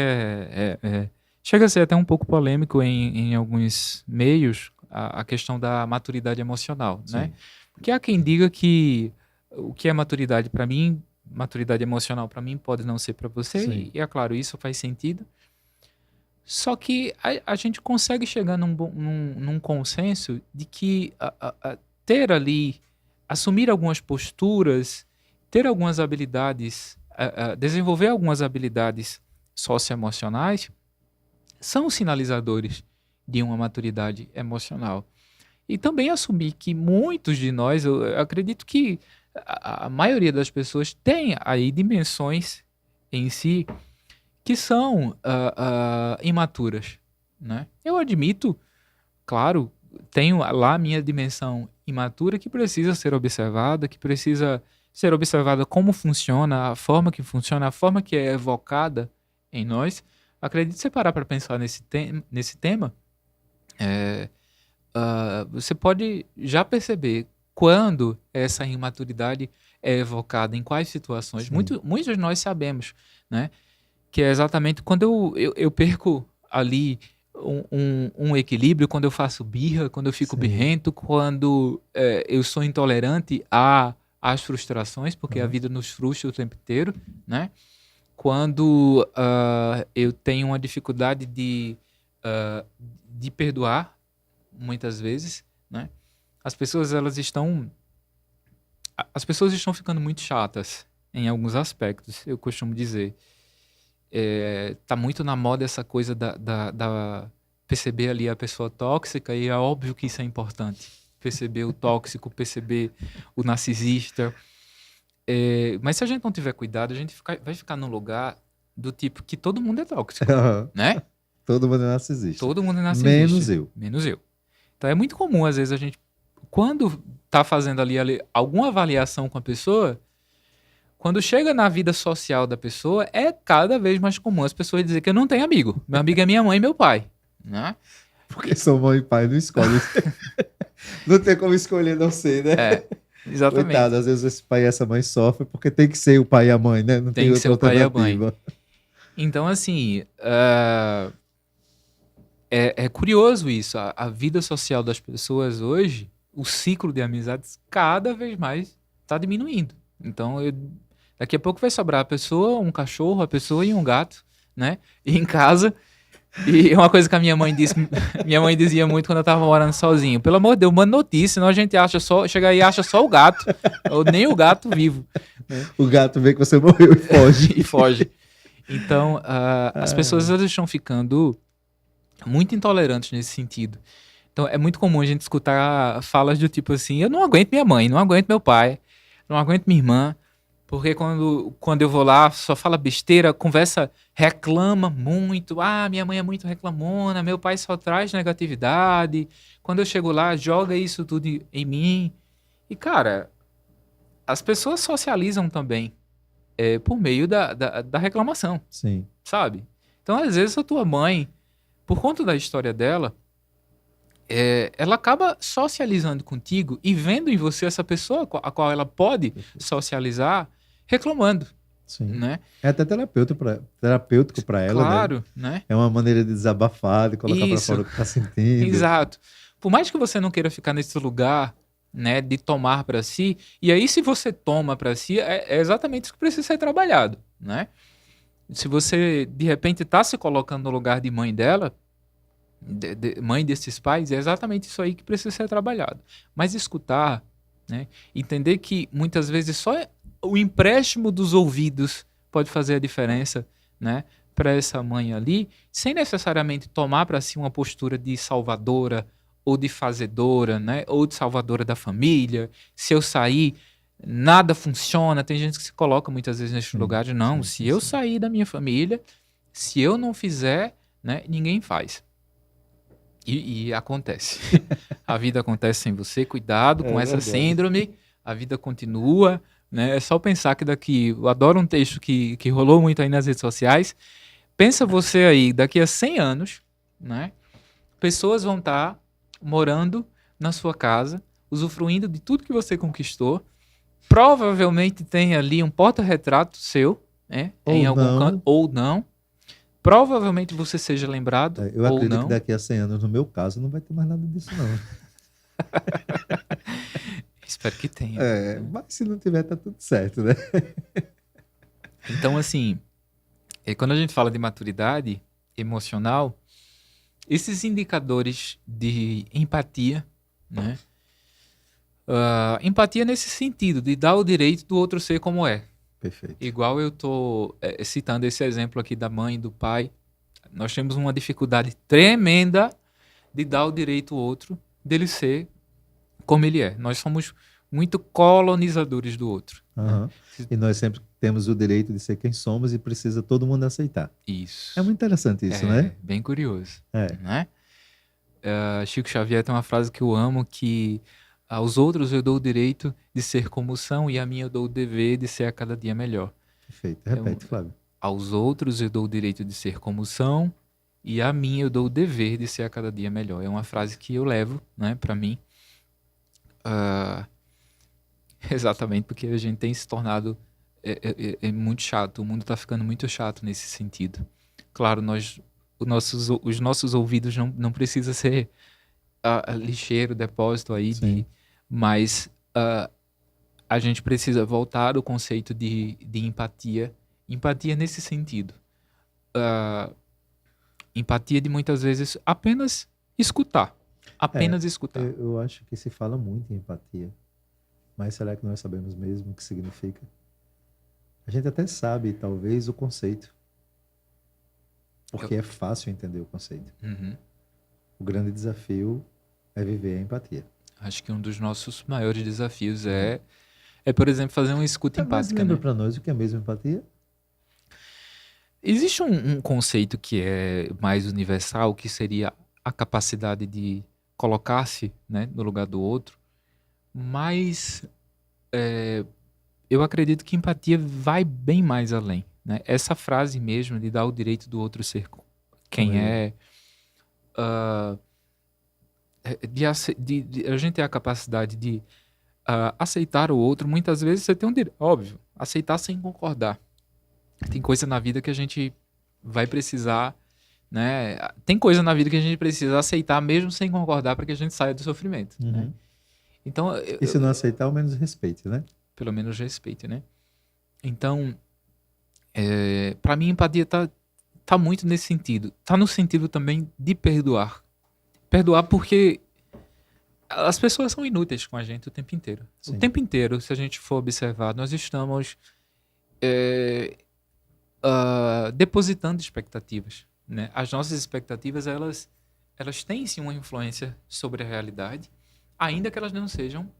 chega a ser até um pouco polêmico em alguns meios, a questão da maturidade emocional, né? Porque há quem diga que o que é maturidade para mim, maturidade emocional para mim pode não ser para você, e é claro, isso faz sentido. Só que a gente consegue chegar num consenso de que ter ali, assumir algumas posturas, ter algumas habilidades desenvolver algumas habilidades socioemocionais são sinalizadores de uma maturidade emocional. E também assumir que muitos de nós, eu acredito que a maioria das pessoas tem aí dimensões em si que são imaturas, né? Eu admito, claro, tenho lá a minha dimensão imatura que precisa ser observada, como funciona, a forma que é evocada em nós. Acredito que você parar para pensar nesse tema, você pode já perceber quando essa imaturidade é evocada, em quais situações. Sim. Muitos de nós sabemos, né? Que é exatamente quando eu perco ali um equilíbrio, quando eu faço birra, quando eu fico Sim. birrento, quando eu sou intolerante às frustrações, porque a vida nos frustra o tempo inteiro, né? Quando eu tenho uma dificuldade de perdoar, muitas vezes, né? As pessoas estão ficando muito chatas em alguns aspectos, eu costumo dizer. Tá muito na moda essa coisa da perceber ali a pessoa tóxica, e é óbvio que isso é importante. Perceber o tóxico, perceber o narcisista. Mas se a gente não tiver cuidado, a gente vai ficar num lugar do tipo que todo mundo é tóxico, né? Todo mundo é narcisista. Todo mundo é narcisista. Menos eu. Então é muito comum, às vezes, a gente, quando tá fazendo ali alguma avaliação com a pessoa, quando chega na vida social da pessoa, é cada vez mais comum as pessoas dizer que eu não tenho amigo. Meu amigo é minha mãe e meu pai, né? Porque são mãe e pai, não escolhe. Não tem como escolher não ser, né? Exatamente. Coitado, às vezes esse pai e essa mãe sofrem porque tem que ser o pai e a mãe, né? Não tem que ser o pai e a mãe. alternativa. Então, assim, é curioso isso. A vida social das pessoas hoje, o ciclo de amizades cada vez mais está diminuindo. Então, daqui a pouco vai sobrar a pessoa, um cachorro, a pessoa e um gato, né? E em casa. E uma coisa que a minha mãe dizia muito quando eu tava morando sozinho: pelo amor de Deus, manda notícia, senão a gente chega aí e acha só o gato, ou nem o gato vivo. Né? O gato vê que você morreu e foge. E foge. Então, as pessoas estão ficando muito intolerantes nesse sentido. Então, é muito comum a gente escutar falas do tipo assim: eu não aguento minha mãe, não aguento meu pai, não aguento minha irmã, porque quando eu vou lá, só fala besteira, conversa, reclama muito. Ah, minha mãe é muito reclamona, meu pai só traz negatividade. Quando eu chego lá, joga isso tudo em mim. E, cara, as pessoas socializam também por meio da reclamação. Sim. Sabe? Então, às vezes, a tua mãe, por conta da história dela, ela acaba socializando contigo e vendo em você essa pessoa a qual ela pode socializar, reclamando. Sim. Né? É até terapêutico para ela, claro, né? É uma maneira de desabafar, de colocar para fora o que está sentindo. Exato. Por mais que você não queira ficar nesse lugar, né, de tomar para si, e aí se você toma para si, é exatamente isso que precisa ser trabalhado, né? Se você, de repente, está se colocando no lugar de mãe dela, mãe desses pais, é exatamente isso aí que precisa ser trabalhado. Mas escutar, né, entender que muitas vezes só o empréstimo dos ouvidos pode fazer a diferença, né, para essa mãe ali, sem necessariamente tomar para si uma postura de salvadora ou de fazedora, né, ou de salvadora da família. Se eu sair, nada funciona. Tem gente que se coloca muitas vezes nesse lugar de não, se eu sair da minha família, se eu não fizer, né, ninguém faz. E acontece. A vida acontece sem você. Cuidado com essa síndrome. A vida continua. Né? É só pensar que eu adoro um texto que rolou muito aí nas redes sociais. Pensa você aí, daqui a 100 anos, né? Pessoas vão estar morando na sua casa, usufruindo de tudo que você conquistou. Provavelmente tem ali um porta-retrato seu, né? Em algum canto, ou não. Provavelmente você seja lembrado, ou não. Eu acredito que daqui a 100 anos, no meu caso, não vai ter mais nada disso, não. Espero que tenha. Mas se não tiver, tá tudo certo, né? Então, assim, quando a gente fala de maturidade emocional, esses indicadores de empatia, né? Empatia nesse sentido, de dar o direito do outro ser como é. Perfeito. Igual eu tô citando esse exemplo aqui da mãe e do pai, nós temos uma dificuldade tremenda de dar o direito ao outro dele ser como ele é. Nós somos muito colonizadores do outro, né? Aham. E nós sempre temos o direito de ser quem somos e precisa todo mundo aceitar. É Isso. muito interessante isso, né? Bem curioso, É, né? Chico Xavier tem uma frase que eu amo, que aos outros eu dou o direito de ser como são e a mim eu dou o dever de ser a cada dia melhor. perfeito. Então, Repete, Flávio. aos outros eu dou o direito de ser como são e a mim eu dou o dever de ser a cada dia melhor. É uma frase que eu levo, né, para mim, ah, exatamente porque a gente tem se tornado muito chato. O mundo está ficando muito chato nesse sentido. Claro, os nossos ouvidos não precisa ser lixeiro, depósito aí Sim. mas a gente precisa voltar ao conceito de empatia. Empatia nesse sentido. Ah, empatia de muitas vezes apenas escutar. É, Apenas escutar. eu acho que se fala muito em empatia, mas será que nós sabemos mesmo o que significa? A gente até sabe, talvez, o conceito, porque é fácil entender o conceito. Uhum. O grande desafio é viver a empatia. Acho que um dos nossos maiores desafios por exemplo, fazer uma escuta Mas empática, lembra né? para nós o que é mesmo empatia? Existe um conceito que é mais universal, que seria a capacidade de colocar-se, né, no lugar do outro, mas eu acredito que empatia vai bem mais além, né? Essa frase mesmo de dar o direito do outro ser Como quem ele é. é, ah, a gente ter a capacidade de aceitar o outro. Muitas vezes você tem um direito, óbvio, aceitar sem concordar. Tem coisa na vida que a gente vai precisar, né? Tem coisa na vida que a gente precisa aceitar mesmo sem concordar para que a gente saia do sofrimento, né? Uhum. Então, E se não aceitar, ao menos respeite, né? pelo menos respeite, né? Então, para mim, empatia tá muito nesse sentido. Tá no sentido também de perdoar. Perdoar porque as pessoas são inúteis com a gente o tempo inteiro. O Sim. tempo inteiro, se a gente for observar, nós estamos depositando expectativas, né? As nossas expectativas, elas têm sim uma influência sobre a realidade, ainda que elas não sejam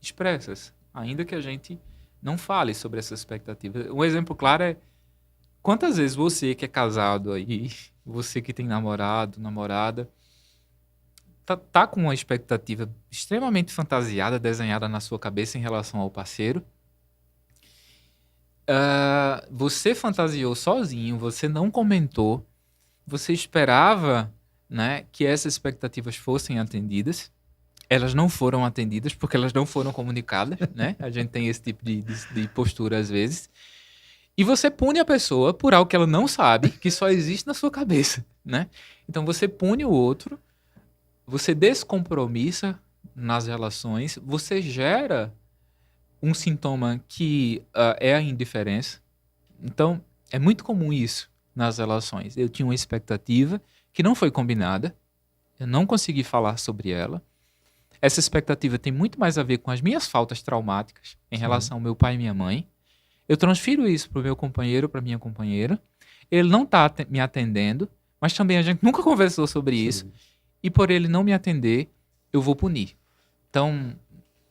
expressas, ainda que a gente não fale sobre essas expectativas. Um exemplo claro é quantas vezes você que é casado aí, você que tem namorado, namorada, tá com uma expectativa extremamente fantasiada, desenhada na sua cabeça em relação ao parceiro. Você fantasiou sozinho, você não comentou, você esperava, né, que essas expectativas fossem atendidas. Elas não foram atendidas porque elas não foram comunicadas, né? A gente tem esse tipo de postura às vezes. E você pune a pessoa por algo que ela não sabe, que só existe na sua cabeça, né? Então você pune o outro, você descompromissa nas relações, você gera um sintoma que é a indiferença. Então, é muito comum isso nas relações. Eu tinha uma expectativa que não foi combinada, eu não consegui falar sobre ela. Essa expectativa tem muito mais a ver com as minhas faltas traumáticas em relação ao meu pai e minha mãe. Eu transfiro isso para o meu companheiro, para minha companheira. Ele não está me atendendo, mas também a gente nunca conversou sobre isso. E por ele não me atender, eu vou punir. Então,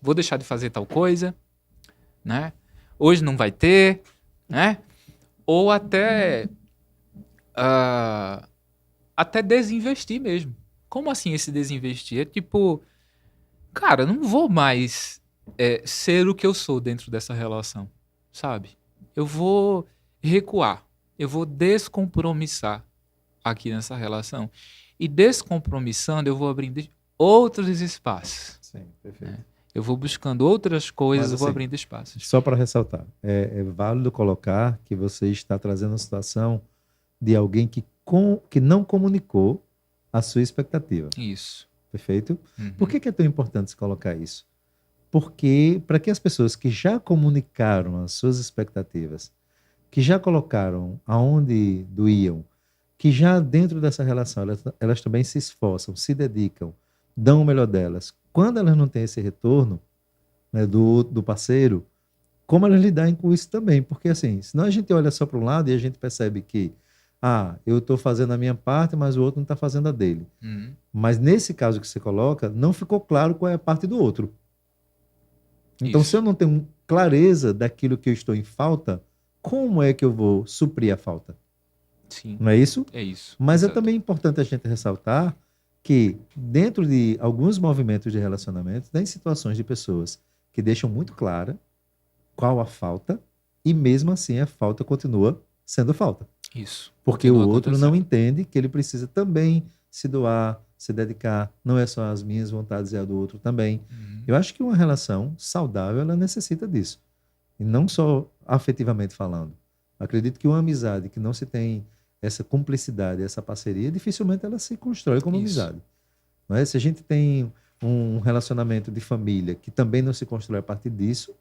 vou deixar de fazer tal coisa, né? Hoje não vai ter, né? Ou até desinvestir mesmo. Como assim esse desinvestir? É tipo, cara, eu não vou mais ser o que eu sou dentro dessa relação, sabe? Eu vou recuar, eu vou descompromissar aqui nessa relação. E descompromissando, eu vou abrindo outros espaços. Sim, perfeito. Eu vou buscando outras coisas, Mas, eu vou assim, abrindo espaços. só para ressaltar, é válido colocar que você está trazendo a situação de alguém que não comunicou a sua expectativa. Isso. Perfeito? Uhum. Por que é tão importante se colocar isso? Porque para que as pessoas que já comunicaram as suas expectativas, que já colocaram aonde doíam, que já dentro dessa relação elas também se esforçam, se dedicam, dão o melhor delas. Quando elas não têm esse retorno, né, do parceiro, como elas lidarem com isso também. Porque, assim, senão a gente olha só para um lado e a gente percebe que, eu estou fazendo a minha parte, mas o outro não está fazendo a dele. Mas nesse caso que você coloca, não ficou claro qual é a parte do outro. Então, se eu não tenho clareza daquilo que eu estou em falta, como é que eu vou suprir a falta? Sim. Não é isso? É isso. Mas Exato. é também importante a gente ressaltar que, dentro de alguns movimentos de relacionamento, tem situações de pessoas que deixam muito clara qual a falta, e mesmo assim a falta continua sendo falta. Isso. Porque Continua o outro não acontecendo. entende que ele precisa também se doar, se dedicar. Não é só as minhas vontades, é a do outro também. Eu acho que uma relação saudável, ela necessita disso. E não só afetivamente falando. Acredito que uma amizade que não se tem essa cumplicidade, essa parceria, dificilmente ela se constrói como Isso. amizade. Não é? Se a gente tem um relacionamento de família que também não se constrói a partir disso,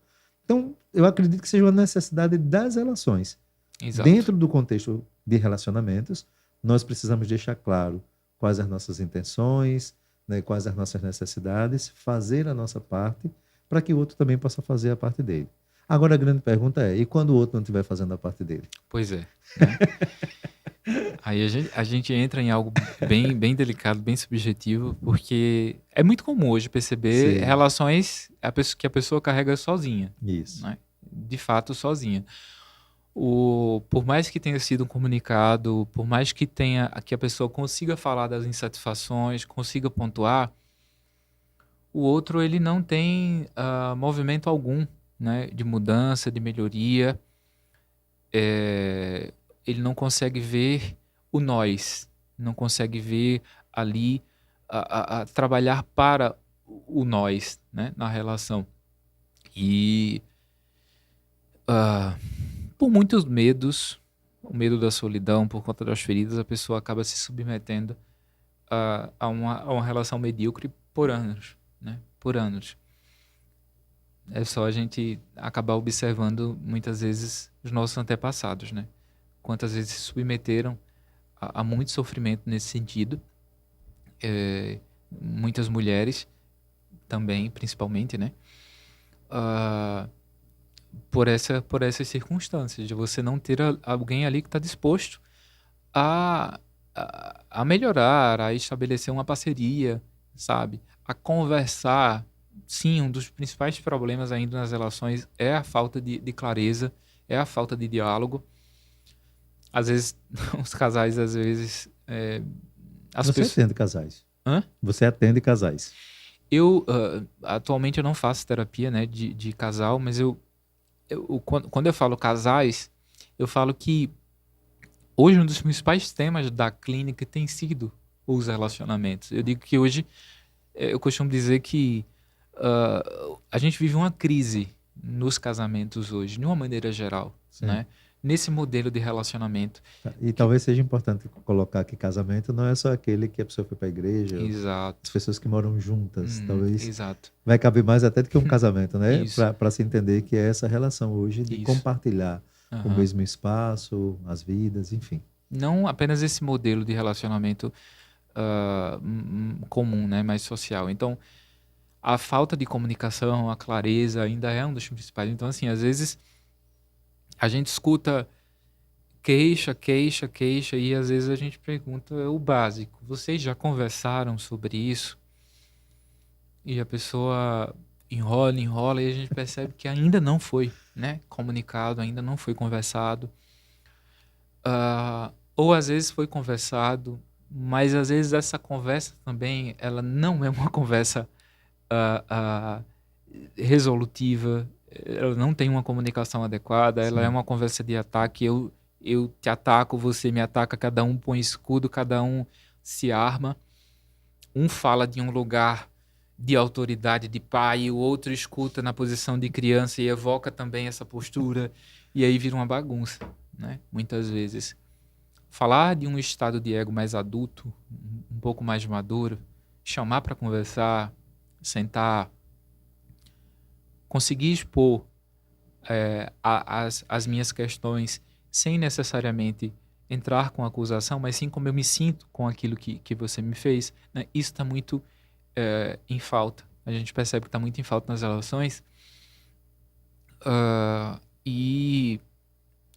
então eu acredito que seja uma necessidade das relações. Exato. Dentro do contexto de relacionamentos, nós precisamos deixar claro quais as nossas intenções, né, quais as nossas necessidades, fazer a nossa parte, para que o outro também possa fazer a parte dele. Agora a grande pergunta é: e quando o outro não estiver fazendo a parte dele? Pois é. Né? Aí a gente entra em algo bem, bem delicado, bem subjetivo, porque é muito comum hoje perceber Sim. relações que a pessoa carrega sozinha. Isso. Né? De fato, sozinha. Por mais que tenha sido um comunicado, por mais que a pessoa consiga falar das insatisfações, consiga pontuar, o outro ele não tem movimento algum, né, de mudança, de melhoria. Ele não consegue ver o nós, não consegue ver ali a trabalhar para o nós, né, na relação. E por muitos medos, o medo da solidão, por conta das feridas, a pessoa acaba se submetendo a uma relação medíocre por anos, né? Por anos. É só a gente acabar observando muitas vezes os nossos antepassados, né? Quantas vezes se submeteram a muito sofrimento nesse sentido. Muitas mulheres também, principalmente, né? Por essas circunstâncias, de você não ter alguém ali que está disposto a melhorar, a estabelecer uma parceria, sabe? A conversar. Sim, um dos principais problemas ainda nas relações é a falta de clareza, é a falta de diálogo. Às vezes, os casais, às vezes... Você atende casais? Hã? Você atende casais? Atualmente eu não faço terapia, né, de casal, mas quando eu falo casais, eu falo que hoje um dos principais temas da clínica tem sido os relacionamentos. Eu digo que hoje, eu costumo dizer que a gente vive uma crise nos casamentos hoje, de uma maneira geral, né? Nesse modelo de relacionamento. E talvez seja importante colocar que casamento não é só aquele que a pessoa foi para a igreja. Exato. As pessoas que moram juntas. Talvez exato. vai caber mais até do que um casamento, né? Isso. Para se entender que é essa relação hoje de Isso. compartilhar o mesmo espaço, as vidas, enfim. Não apenas esse modelo de relacionamento comum, né? Mais social. Então, a falta de comunicação, a clareza ainda é um dos principais. Então, assim, às vezes a gente escuta queixa, e às vezes a gente pergunta o básico. Vocês já conversaram sobre isso? E a pessoa enrola, e a gente percebe que ainda não foi, né, comunicado, ainda não foi conversado. Ou às vezes foi conversado, mas às vezes essa conversa também, ela não é uma conversa resolutiva, ela não tem uma comunicação adequada, ela é uma conversa de ataque. Eu te ataco, você me ataca, cada um põe escudo, cada um se arma. Um fala de um lugar de autoridade de pai, e o outro escuta na posição de criança e evoca também essa postura, e aí vira uma bagunça, né? Muitas vezes. Falar de um estado de ego mais adulto, um pouco mais maduro, chamar para conversar, sentar, conseguir expor as minhas questões sem necessariamente entrar com acusação, mas sim como eu me sinto com aquilo que você me fez, né? Isso está muito em falta. A gente percebe que está muito em falta nas relações.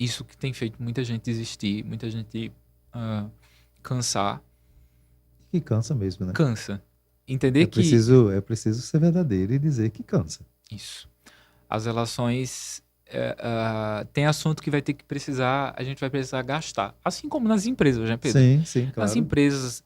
isso que tem feito muita gente desistir, muita gente cansar. Que cansa mesmo, né? Cansa. Entender É que... preciso ser verdadeiro e dizer que cansa. Isso. As relações... tem assunto que vai ter que precisar, a gente vai precisar gastar. Assim como nas empresas, né, Pedro? Sim, sim, Nas claro. empresas,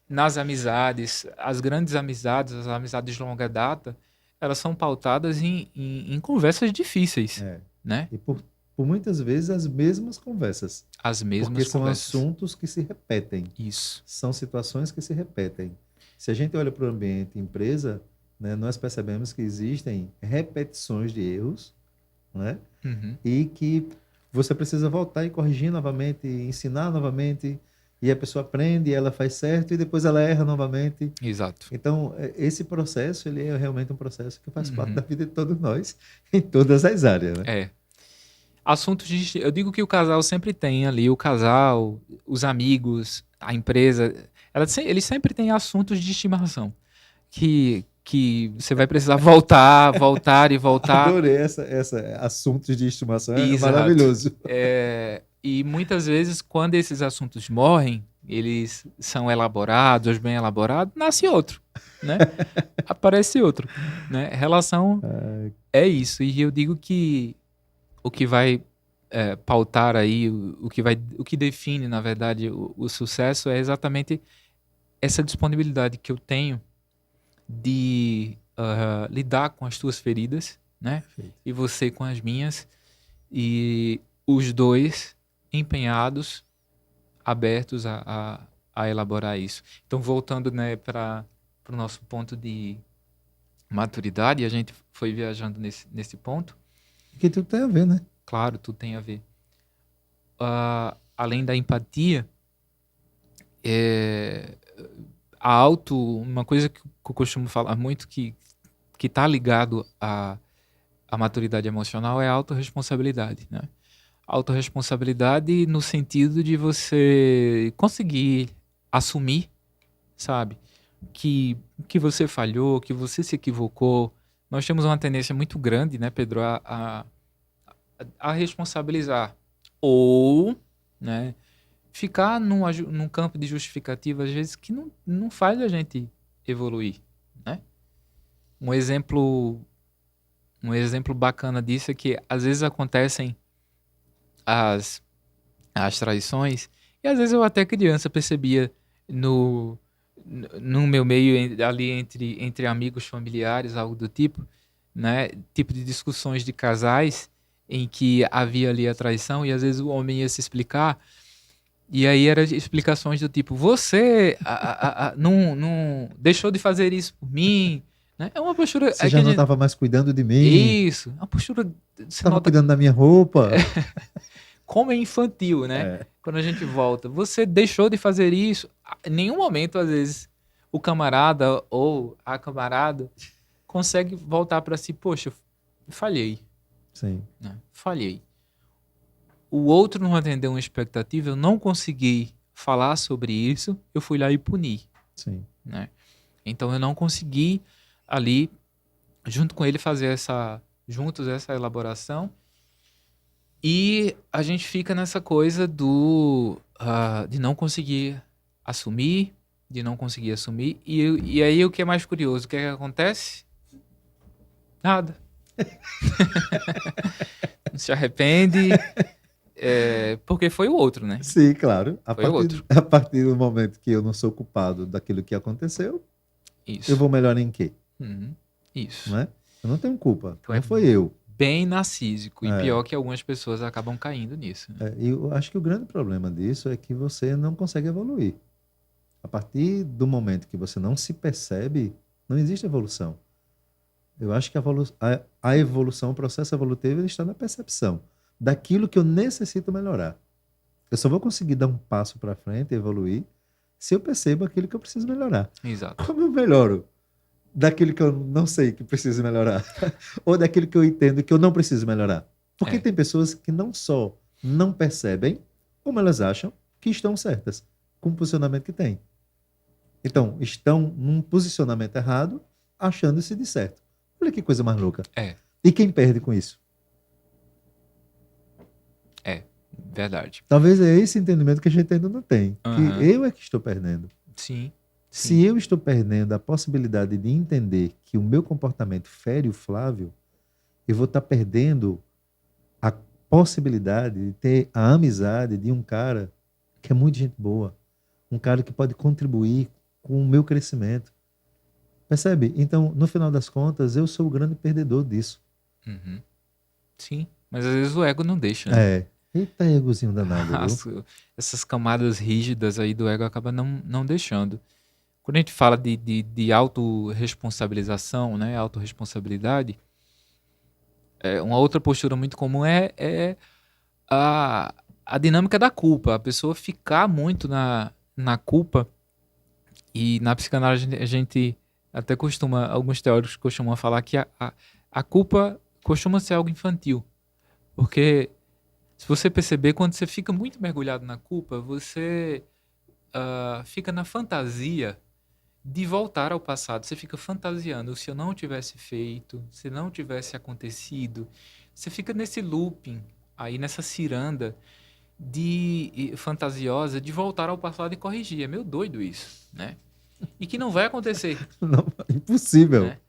nas amizades, as grandes amizades, as amizades de longa data, elas são pautadas em conversas difíceis, É. né? E por muitas vezes as mesmas conversas. As mesmas Porque são conversas. assuntos que se repetem. Isso. São situações que se repetem. Se a gente olha para o ambiente empresa, né, nós percebemos que existem repetições de erros, né? Uhum. E que você precisa voltar e corrigir novamente, ensinar novamente, e a pessoa aprende, ela faz certo e depois ela erra novamente. Exato. Então, esse processo, ele é realmente um processo que faz parte Uhum. da vida de todos nós, em todas as áreas, né? É. Assuntos eu digo que o casal sempre tem ali, o casal, os amigos, a empresa, eles sempre têm assuntos de estimação que você vai precisar voltar e voltar. Adorei essa assuntos de estimação, é Exato. maravilhoso. E muitas vezes, quando esses assuntos morrem, eles são elaborados, bem elaborados, nasce outro, né? Aparece outro, né? Relação é isso. E eu digo que o que vai pautar aí, o que define, na verdade, o sucesso é exatamente essa disponibilidade que eu tenho de lidar com as tuas feridas, né? Perfeito. E você com as minhas, e os dois empenhados, abertos a elaborar isso. Então, voltando, né, para o nosso ponto de maturidade, a gente foi viajando nesse ponto. Que tudo tem a ver, né? Claro, tudo tem a ver. Além da empatia, uma coisa que eu costumo falar muito que está ligado à maturidade emocional é a autorresponsabilidade, né? Autorresponsabilidade no sentido de você conseguir assumir, sabe? Que você falhou, que você se equivocou. Nós temos uma tendência muito grande, né, Pedro, a responsabilizar. Ou, né, ficar num campo de justificativa, às vezes, que não faz a gente evoluir, né? Um exemplo bacana disso é que, às vezes, acontecem as traições, e às vezes eu até criança percebia no meu meio ali entre amigos familiares, algo do tipo, né? Tipo de discussões de casais em que havia ali a traição e às vezes o homem ia se explicar e aí eram explicações do tipo, você não deixou de fazer isso por mim, né? É uma postura... Você já não estava mais cuidando de mim. Isso, uma postura... Você estava nota cuidando da minha roupa. como é infantil, né? Quando a gente volta. Você deixou de fazer isso. Em nenhum momento, às vezes, o camarada ou a camarada consegue voltar para si. Poxa, falhei. Sim. Né? Falhei. O outro não atendeu uma expectativa, eu não consegui falar sobre isso, eu fui lá e puni. Sim. Né? Então, eu não consegui ali, junto com ele, fazer juntos essa elaboração. E a gente fica nessa coisa de não conseguir assumir, E aí o que é mais curioso, o que é que acontece? Nada. Não se arrepende, porque foi o outro, né? Sim, claro. A partir do momento que eu não sou culpado daquilo que aconteceu, isso. Eu vou melhorar em quê? Isso. Não é? Eu não tenho culpa. Então não foi eu. Bem narcísico. E pior que algumas pessoas acabam caindo nisso. Né? E eu acho que o grande problema disso é que você não consegue evoluir. A partir do momento que você não se percebe, não existe evolução. Eu acho que a evolução, o processo evolutivo, ele está na percepção daquilo que eu necessito melhorar. Eu só vou conseguir dar um passo para frente e evoluir se eu percebo aquilo que eu preciso melhorar. Exato. Como eu melhoro daquilo que eu não sei que preciso melhorar? Ou daquilo que eu entendo que eu não preciso melhorar? Porque tem pessoas que não só não percebem, como elas acham que estão certas com o posicionamento que têm. Então, estão num posicionamento errado, achando-se de certo. Olha que coisa mais louca. E quem perde com isso? Verdade. Talvez é esse entendimento que a gente ainda não tem. Aham. Que eu é que estou perdendo. Sim, Se sim. eu estou perdendo a possibilidade de entender que o meu comportamento fere o Flávio, eu vou estar perdendo a possibilidade de ter a amizade de um cara que é muito gente boa, um cara que pode contribuir com o meu crescimento. Percebe? Então, no final das contas, eu sou o grande perdedor disso. Uhum. Sim. Mas às vezes o ego não deixa, né? É. Eita, egozinho danado, viu? As- Essas camadas rígidas aí do ego acaba não deixando. Quando a gente fala de autorresponsabilização, né? Autorresponsabilidade, uma outra postura muito comum é a dinâmica da culpa. A pessoa ficar muito na culpa. E na psicanálise a gente até costuma, alguns teóricos costumam falar que a culpa costuma ser algo infantil. Porque se você perceber, quando você fica muito mergulhado na culpa, você fica na fantasia de voltar ao passado. Você fica fantasiando, se eu não tivesse feito, se não tivesse acontecido. Você fica nesse looping, aí nessa ciranda fantasiosa de voltar ao passado e corrigir. É meio doido isso, né? E que não vai acontecer, Não, impossível. né?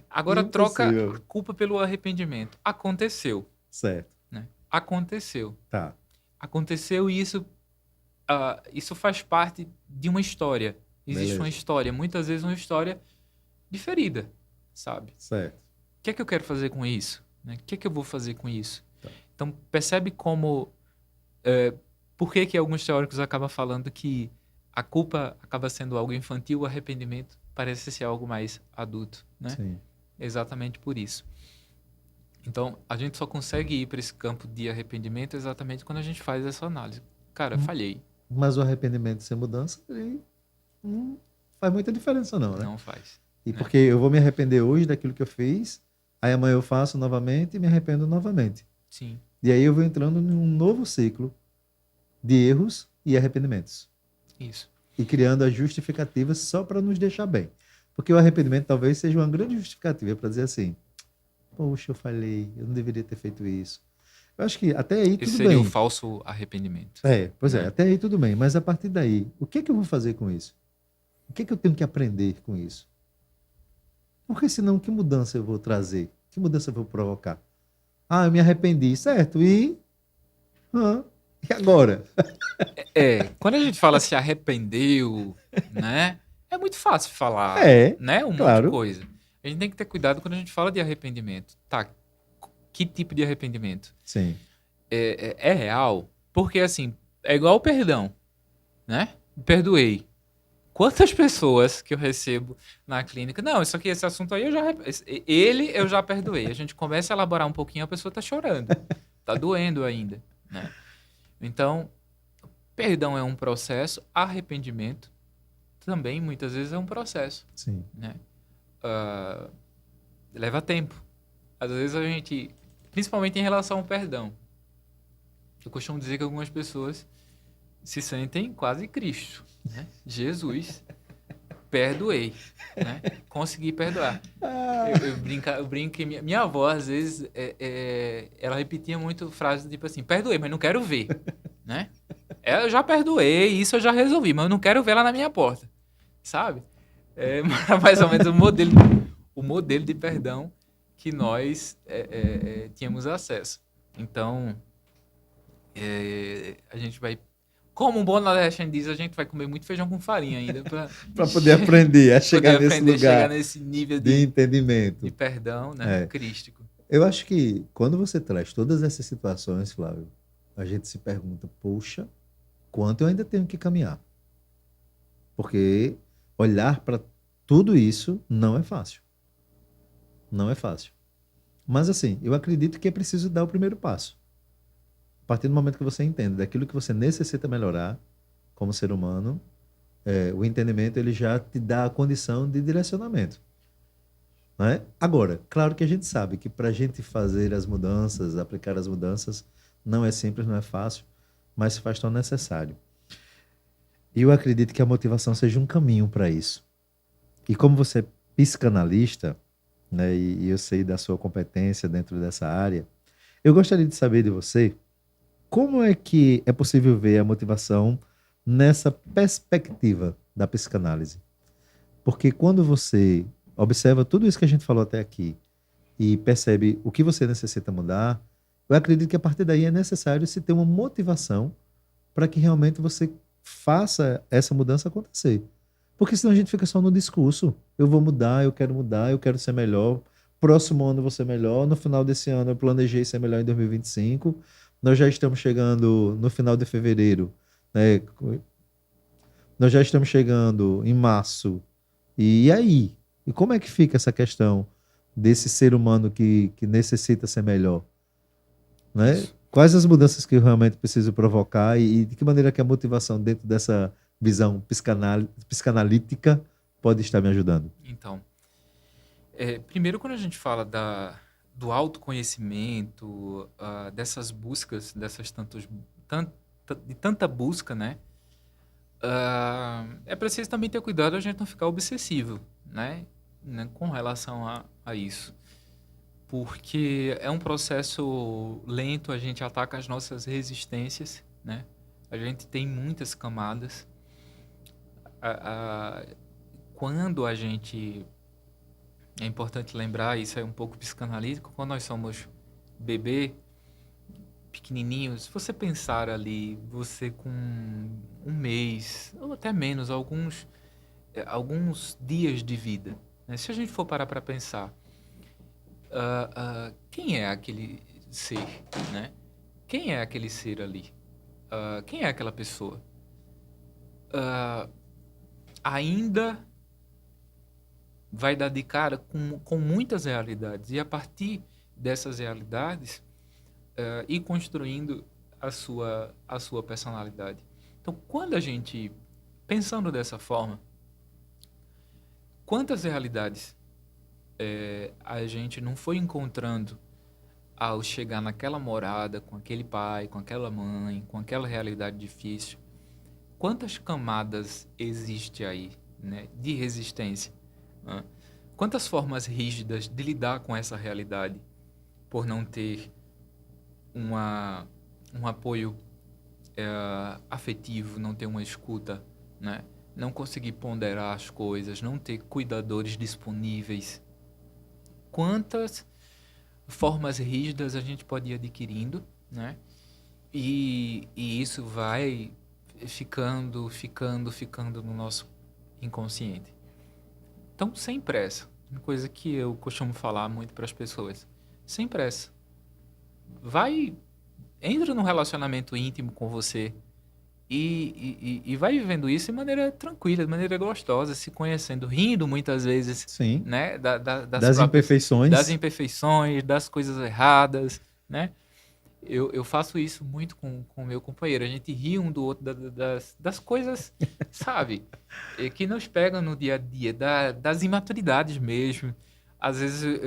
Agora troca a Impossível. culpa pelo arrependimento. Aconteceu, Certo. né? Aconteceu. Tá. Aconteceu e isso faz parte de uma história. Existe uma Beleza. história, muitas vezes uma história de ferida, sabe? Certo. O que é que eu quero fazer com isso? Né? O que é que eu vou fazer com isso? Tá. Então, percebe como... por que que alguns teóricos acabam falando que a culpa acaba sendo algo infantil, o arrependimento parece ser algo mais adulto, né? Sim. Exatamente por isso. Então, a gente só consegue ir para esse campo de arrependimento exatamente quando a gente faz essa análise. Cara, falhei. Mas o arrependimento sem mudança, ele não faz muita diferença, não, né? Não faz. E Né? porque eu vou me arrepender hoje daquilo que eu fiz, aí amanhã eu faço novamente e me arrependo novamente. Sim. E aí eu vou entrando num novo ciclo de erros e arrependimentos. Isso. E criando as justificativas só para nos deixar bem. Porque o arrependimento talvez seja uma grande justificativa para dizer assim: poxa, eu falhei, eu não deveria ter feito isso. Eu acho que até aí Esse tudo seria o bem. falso arrependimento. Pois é, Né? até aí tudo bem. Mas a partir daí, o que é que eu vou fazer com isso? O que é que eu tenho que aprender com isso? Porque senão, que mudança eu vou trazer? Que mudança eu vou provocar? Ah, eu me arrependi, certo? Ah, e agora? Quando a gente fala se arrependeu, né? É muito fácil falar, É, né? Um monte de claro. coisa. A gente tem que ter cuidado quando a gente fala de arrependimento. Tá, que tipo de arrependimento? Sim, É real? Porque, assim, é igual o perdão, né? Perdoei. Quantas pessoas que eu recebo na clínica? Não, isso aqui, esse assunto aí, eu já perdoei. A gente começa a elaborar um pouquinho, a pessoa tá chorando. Tá doendo ainda, né? Então, perdão é um processo, arrependimento também, muitas vezes, é um processo, sim. né? Leva tempo. Às vezes a gente, principalmente em relação ao perdão, eu costumo dizer que algumas pessoas se sentem quase Cristo, né? Jesus, perdoei, né? Consegui perdoar. Eu brinco que minha avó, às vezes, ela repetia muito frases tipo assim, perdoei, mas não quero ver, né? Eu já perdoei, isso eu já resolvi, mas eu não quero ver ela na minha porta, sabe? É mais ou menos o modelo de perdão que nós tínhamos acesso. Então, a gente vai... Como um bom nordestino diz, a gente vai comer muito feijão com farinha ainda para Para poder aprender a poder chegar nesse aprender a chegar lugar nesse nível de de entendimento. perdão, né? É. Crístico. Eu acho que quando você traz todas essas situações, Flávio, a gente se pergunta, poxa, quanto eu ainda tenho que caminhar? Porque olhar para tudo isso não é fácil. Não é fácil. Mas assim, eu acredito que é preciso dar o primeiro passo. A partir do momento que você entende daquilo que você necessita melhorar como ser humano, o entendimento ele já te dá a condição de direcionamento. Né? Agora, claro que a gente sabe que para a gente fazer as mudanças, aplicar as mudanças, não é simples, não é fácil, mas se faz tão necessário. E eu acredito que a motivação seja um caminho para isso. E como você é psicanalista, né, e eu sei da sua competência dentro dessa área, eu gostaria de saber de você Como é que é possível ver a motivação nessa perspectiva da psicanálise? Porque quando você observa tudo isso que a gente falou até aqui e percebe o que você necessita mudar, eu acredito que a partir daí é necessário se ter uma motivação para que realmente você faça essa mudança acontecer. Porque senão a gente fica só no discurso. Eu vou mudar, eu quero ser melhor. Próximo ano eu vou ser melhor. No final desse ano eu planejei ser melhor em 2025. Nós já estamos chegando no final de fevereiro, né? Nós já estamos chegando em março. E aí? E como é que fica essa questão desse ser humano que necessita ser melhor, né? Isso. Quais as mudanças que eu realmente preciso provocar e de que maneira que a motivação dentro dessa visão psicanalítica pode estar me ajudando? Então, primeiro quando a gente fala do autoconhecimento, dessas buscas, tan- de tanta busca, né? É preciso também ter cuidado a gente não ficar obsessivo, né, com relação a isso. Porque é um processo lento, a gente ataca as nossas resistências, né? A gente tem muitas camadas. A- a- Quando a gente... É importante lembrar, isso é um pouco psicanalítico, quando nós somos bebê, pequenininhos, se você pensar ali, você com um mês, ou até menos, alguns dias de vida, né? Se a gente for parar para pensar, quem é aquele ser, né? Quem é aquele ser ali? Quem é aquela pessoa? Ah, Ainda vai dar de cara com muitas realidades. E a partir dessas realidades, ir construindo a sua personalidade. Então, quando a gente, pensando dessa forma, quantas realidades a gente não foi encontrando ao chegar naquela morada, com aquele pai, com aquela mãe, com aquela realidade difícil? Quantas camadas existe aí, né, de resistência, né? Quantas formas rígidas de lidar com essa realidade por não ter uma, um apoio afetivo, não ter uma escuta, né? Não conseguir ponderar as coisas, não ter cuidadores disponíveis. Quantas formas rígidas a gente pode ir adquirindo, né? E isso vai ficando no nosso inconsciente. Então, sem pressa. Uma coisa que eu costumo falar muito para as pessoas. Sem pressa. Vai, entra num relacionamento íntimo com você e vai vivendo isso de maneira tranquila, de maneira gostosa, se conhecendo, rindo muitas vezes, Sim, né, das das imperfeições. imperfeições, das coisas erradas, né? Eu faço isso muito com o meu companheiro. A gente ri um do outro das coisas, sabe? Que nos pegam no dia a dia, das imaturidades mesmo. Às vezes,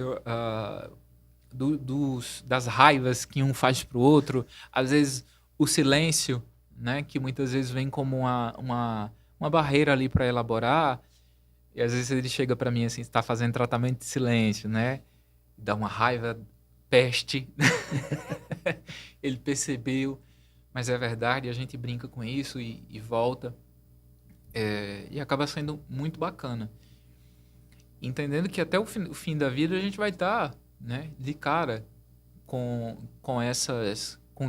das raivas que um faz pro outro. Às vezes, o silêncio, né? Que muitas vezes vem como uma barreira ali para elaborar. E às vezes ele chega para mim assim, está fazendo tratamento de silêncio, né? Dá uma raiva, peste. Ele percebeu, mas é verdade, a gente brinca com isso e volta. E acaba sendo muito bacana. Entendendo que até o fim da vida a gente vai estar, né, de cara com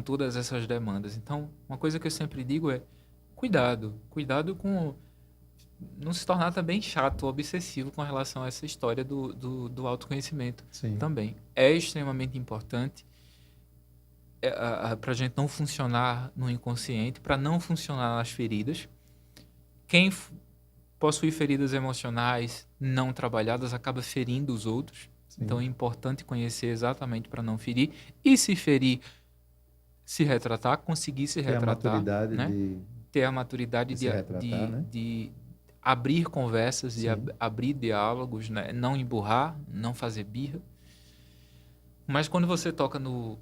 todas essas demandas. Então, uma coisa que eu sempre digo é cuidado com não se tornar também chato, obsessivo com relação a essa história do autoconhecimento Sim, também. É extremamente importante para a gente não funcionar no inconsciente, para não funcionar nas feridas. Quem possui feridas emocionais não trabalhadas acaba ferindo os outros. Então sim. é importante conhecer exatamente para não ferir. E se ferir, se retratar, conseguir se Ter a retratar, maturidade né? Ter a maturidade de se retratar, né? de abrir conversas, de Sim. abrir diálogos, né? Não emburrar, não fazer birra. Mas quando você toca no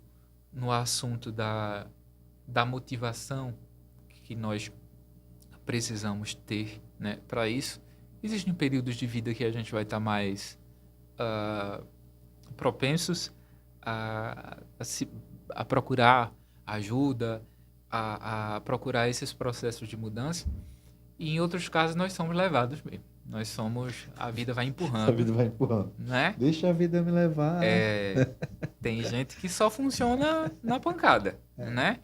assunto da motivação que nós precisamos ter, né, para isso, existem períodos de vida que a gente vai estar mais propensos a procurar ajuda a procurar esses processos de mudança. E em outros casos nós somos levados mesmo. A vida vai A empurrando, vida vai empurrando. né? Deixa a vida me levar. Tem gente que só funciona na pancada, né?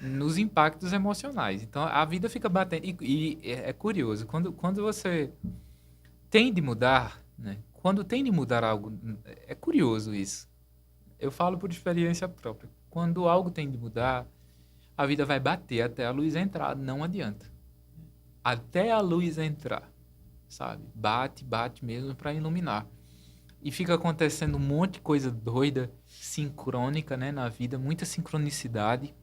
Nos impactos emocionais. Então a vida fica batendo. E é curioso, quando você tem de mudar, né? Quando tem de mudar algo, é curioso isso. Eu falo por experiência própria. Quando algo tem de mudar, a vida vai bater até a luz entrar, não adianta. Até a luz entrar, sabe? Bate mesmo para iluminar. E fica acontecendo um monte de coisa doida, sincrônica, né, na vida, muita sincronicidade.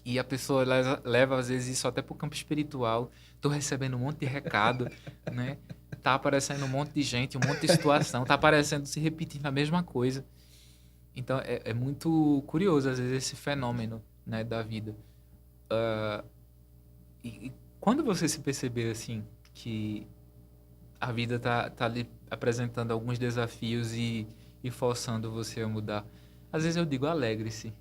E a pessoa leva às vezes isso até pro campo espiritual. Tô recebendo um monte de recado, né? Tá aparecendo um monte de gente, um monte de situação, tá aparecendo se repetindo a mesma coisa. Então é muito curioso às vezes esse fenômeno, né, da vida. E quando você se perceber assim que a vida tá lhe apresentando alguns desafios e forçando você a mudar, às vezes eu digo alegre-se,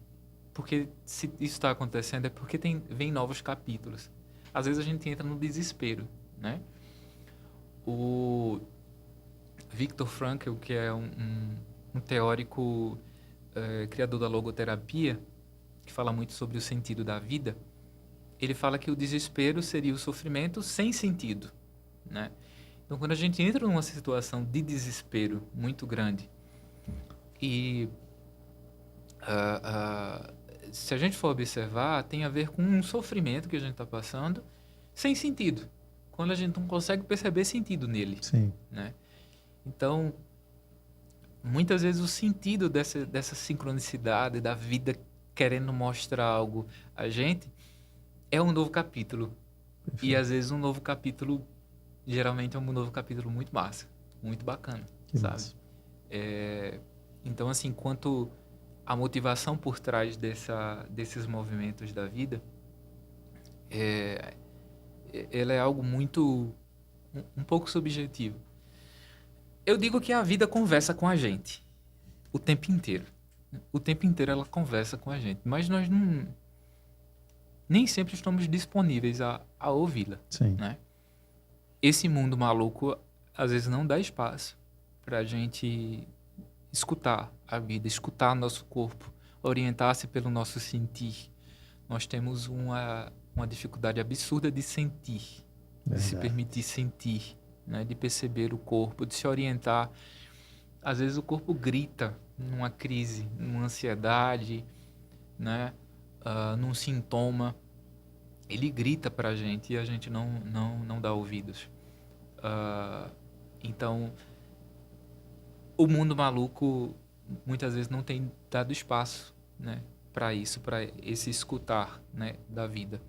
porque se isso está acontecendo é porque vem novos capítulos. Às vezes a gente entra no desespero, né? O Viktor Frankl, que é um teórico criador da logoterapia, que fala muito sobre o sentido da vida, ele fala que o desespero seria o sofrimento sem sentido, né? Então, quando a gente entra numa situação de desespero muito grande e se a gente for observar, tem a ver com um sofrimento que a gente está passando sem sentido, quando a gente não consegue perceber sentido nele. Sim. Né? Então, muitas vezes o sentido dessa sincronicidade, da vida querendo mostrar algo a gente, é um novo capítulo. Perfeito. E às vezes um novo capítulo, geralmente é um novo capítulo muito massa, muito bacana, que sabe? Massa. Então, assim, enquanto a motivação por trás desses movimentos da vida, ela é algo muito, um pouco subjetivo. Eu digo que a vida conversa com a gente o tempo inteiro. O tempo inteiro ela conversa com a gente, mas nós nem sempre estamos disponíveis a ouvi-la. Sim. Né? Esse mundo maluco às vezes não dá espaço para a gente escutar a vida, escutar nosso corpo, orientar-se pelo nosso sentir. Nós temos uma dificuldade absurda de sentir, de se permitir sentir, né? De perceber o corpo, de se orientar. Às vezes o corpo grita numa crise, numa ansiedade, né? Num sintoma. Ele grita para a gente e a gente não dá ouvidos. Então, o mundo maluco muitas vezes não tem dado espaço, né, para isso, para esse escutar, né, da vida.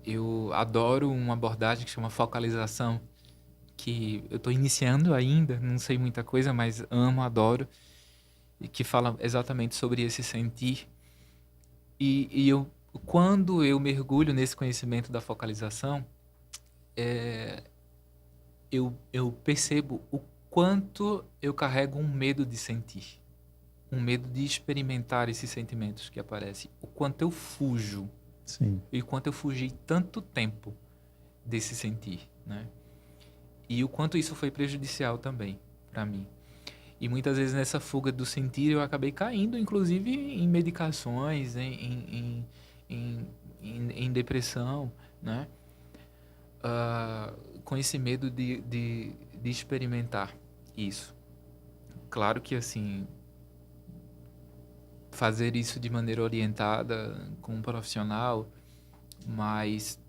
Eu adoro uma abordagem que chama focalização, que eu estou iniciando ainda, não sei muita coisa, mas amo, adoro, e que fala exatamente sobre esse sentir. E quando eu mergulho nesse conhecimento da focalização, eu percebo o quanto eu carrego um medo de sentir, um medo de experimentar esses sentimentos que aparecem, o quanto eu fujo. Sim. E o quanto eu fugi tanto tempo desse sentir, né? E o quanto isso foi prejudicial também para mim. E muitas vezes nessa fuga do sentir eu acabei caindo, inclusive, em medicações, em depressão, né? Com esse medo de experimentar isso. Claro que, assim, fazer isso de maneira orientada com um profissional, mas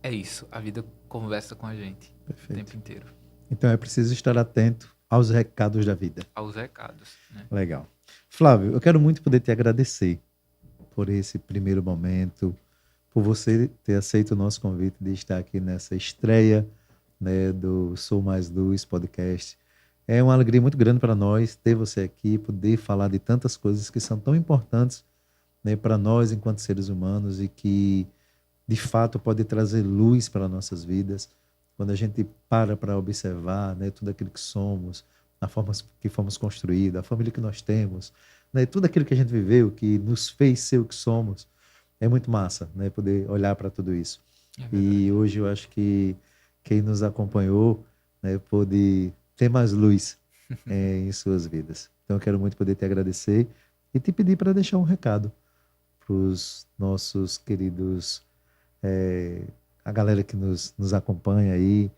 é isso, a vida conversa com a gente. Perfeito. O tempo inteiro. Então é preciso estar atento aos recados da vida. Aos recados, né? Legal. Flávio, eu quero muito poder te agradecer por esse primeiro momento, por você ter aceito o nosso convite de estar aqui nessa estreia, né, do Sou Mais Luz podcast. É uma alegria muito grande para nós ter você aqui, poder falar de tantas coisas que são tão importantes, né, para nós enquanto seres humanos e que, de fato, pode trazer luz para nossas vidas. Quando a gente para observar, né, tudo aquilo que somos, na forma que fomos construídos, a família que nós temos, né? Tudo aquilo que a gente viveu, que nos fez ser o que somos, é muito massa, né? Poder olhar para tudo isso. É E verdade. hoje eu acho que quem nos acompanhou, né, pôde ter mais luz em suas vidas. Então eu quero muito poder te agradecer e te pedir para deixar um recado para os nossos queridos, eh, a galera que nos acompanha aí,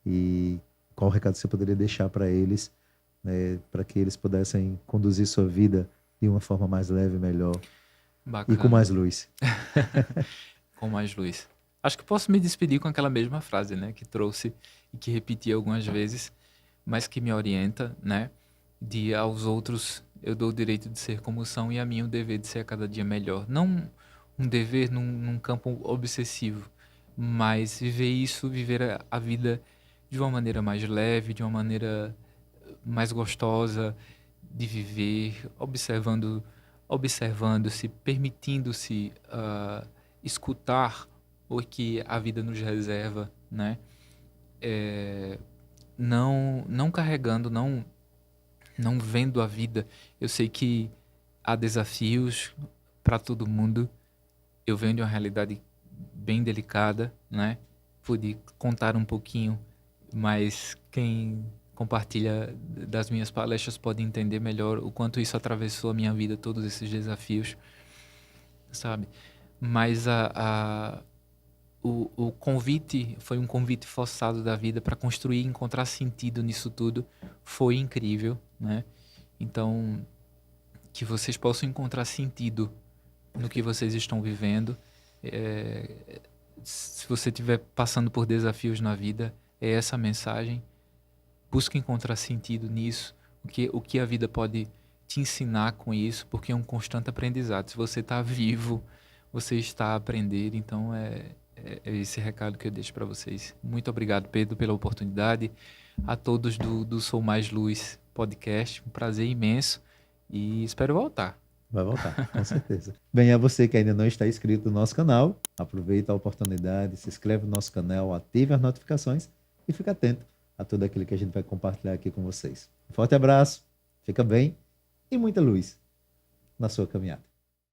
e qual recado você poderia deixar para eles, né, para que eles pudessem conduzir sua vida de uma forma mais leve, melhor e com Bacana. mais luz. Com mais luz. Acho que posso me despedir com aquela mesma frase, né, que trouxe e que repeti algumas vezes, mas que me orienta, né, de aos outros eu dou o direito de ser como são e a mim o dever de ser a cada dia melhor. Não um dever num campo obsessivo, mas viver isso, viver a vida de uma maneira mais leve, de uma maneira mais gostosa de viver, observando-se, permitindo-se escutar o que a vida nos reserva, né? Não carregando, não vendo a vida. Eu sei que há desafios para todo mundo. Eu venho de uma realidade bem delicada, né? Pude contar um pouquinho, mas quem compartilha das minhas palestras pode entender melhor o quanto isso atravessou a minha vida, todos esses desafios, sabe? Mas o convite foi um convite forçado da vida para construir e encontrar sentido nisso tudo. Foi incrível, né? Então, que vocês possam encontrar sentido no que vocês estão vivendo. Se você estiver passando por desafios na vida, é essa a mensagem. Busque encontrar sentido nisso, o que a vida pode te ensinar com isso, porque é um constante aprendizado. Se você está vivo, você está a aprender. Então, é esse recado que eu deixo para vocês. Muito obrigado, Pedro, pela oportunidade. A todos do Sou Mais Luz podcast, um prazer imenso e espero voltar. Vai voltar, com certeza. Bem, a você que ainda não está inscrito no nosso canal, aproveita a oportunidade, se inscreve no nosso canal, ative as notificações e fica atento a tudo aquilo que a gente vai compartilhar aqui com vocês. Um forte abraço, fica bem e muita luz na sua caminhada.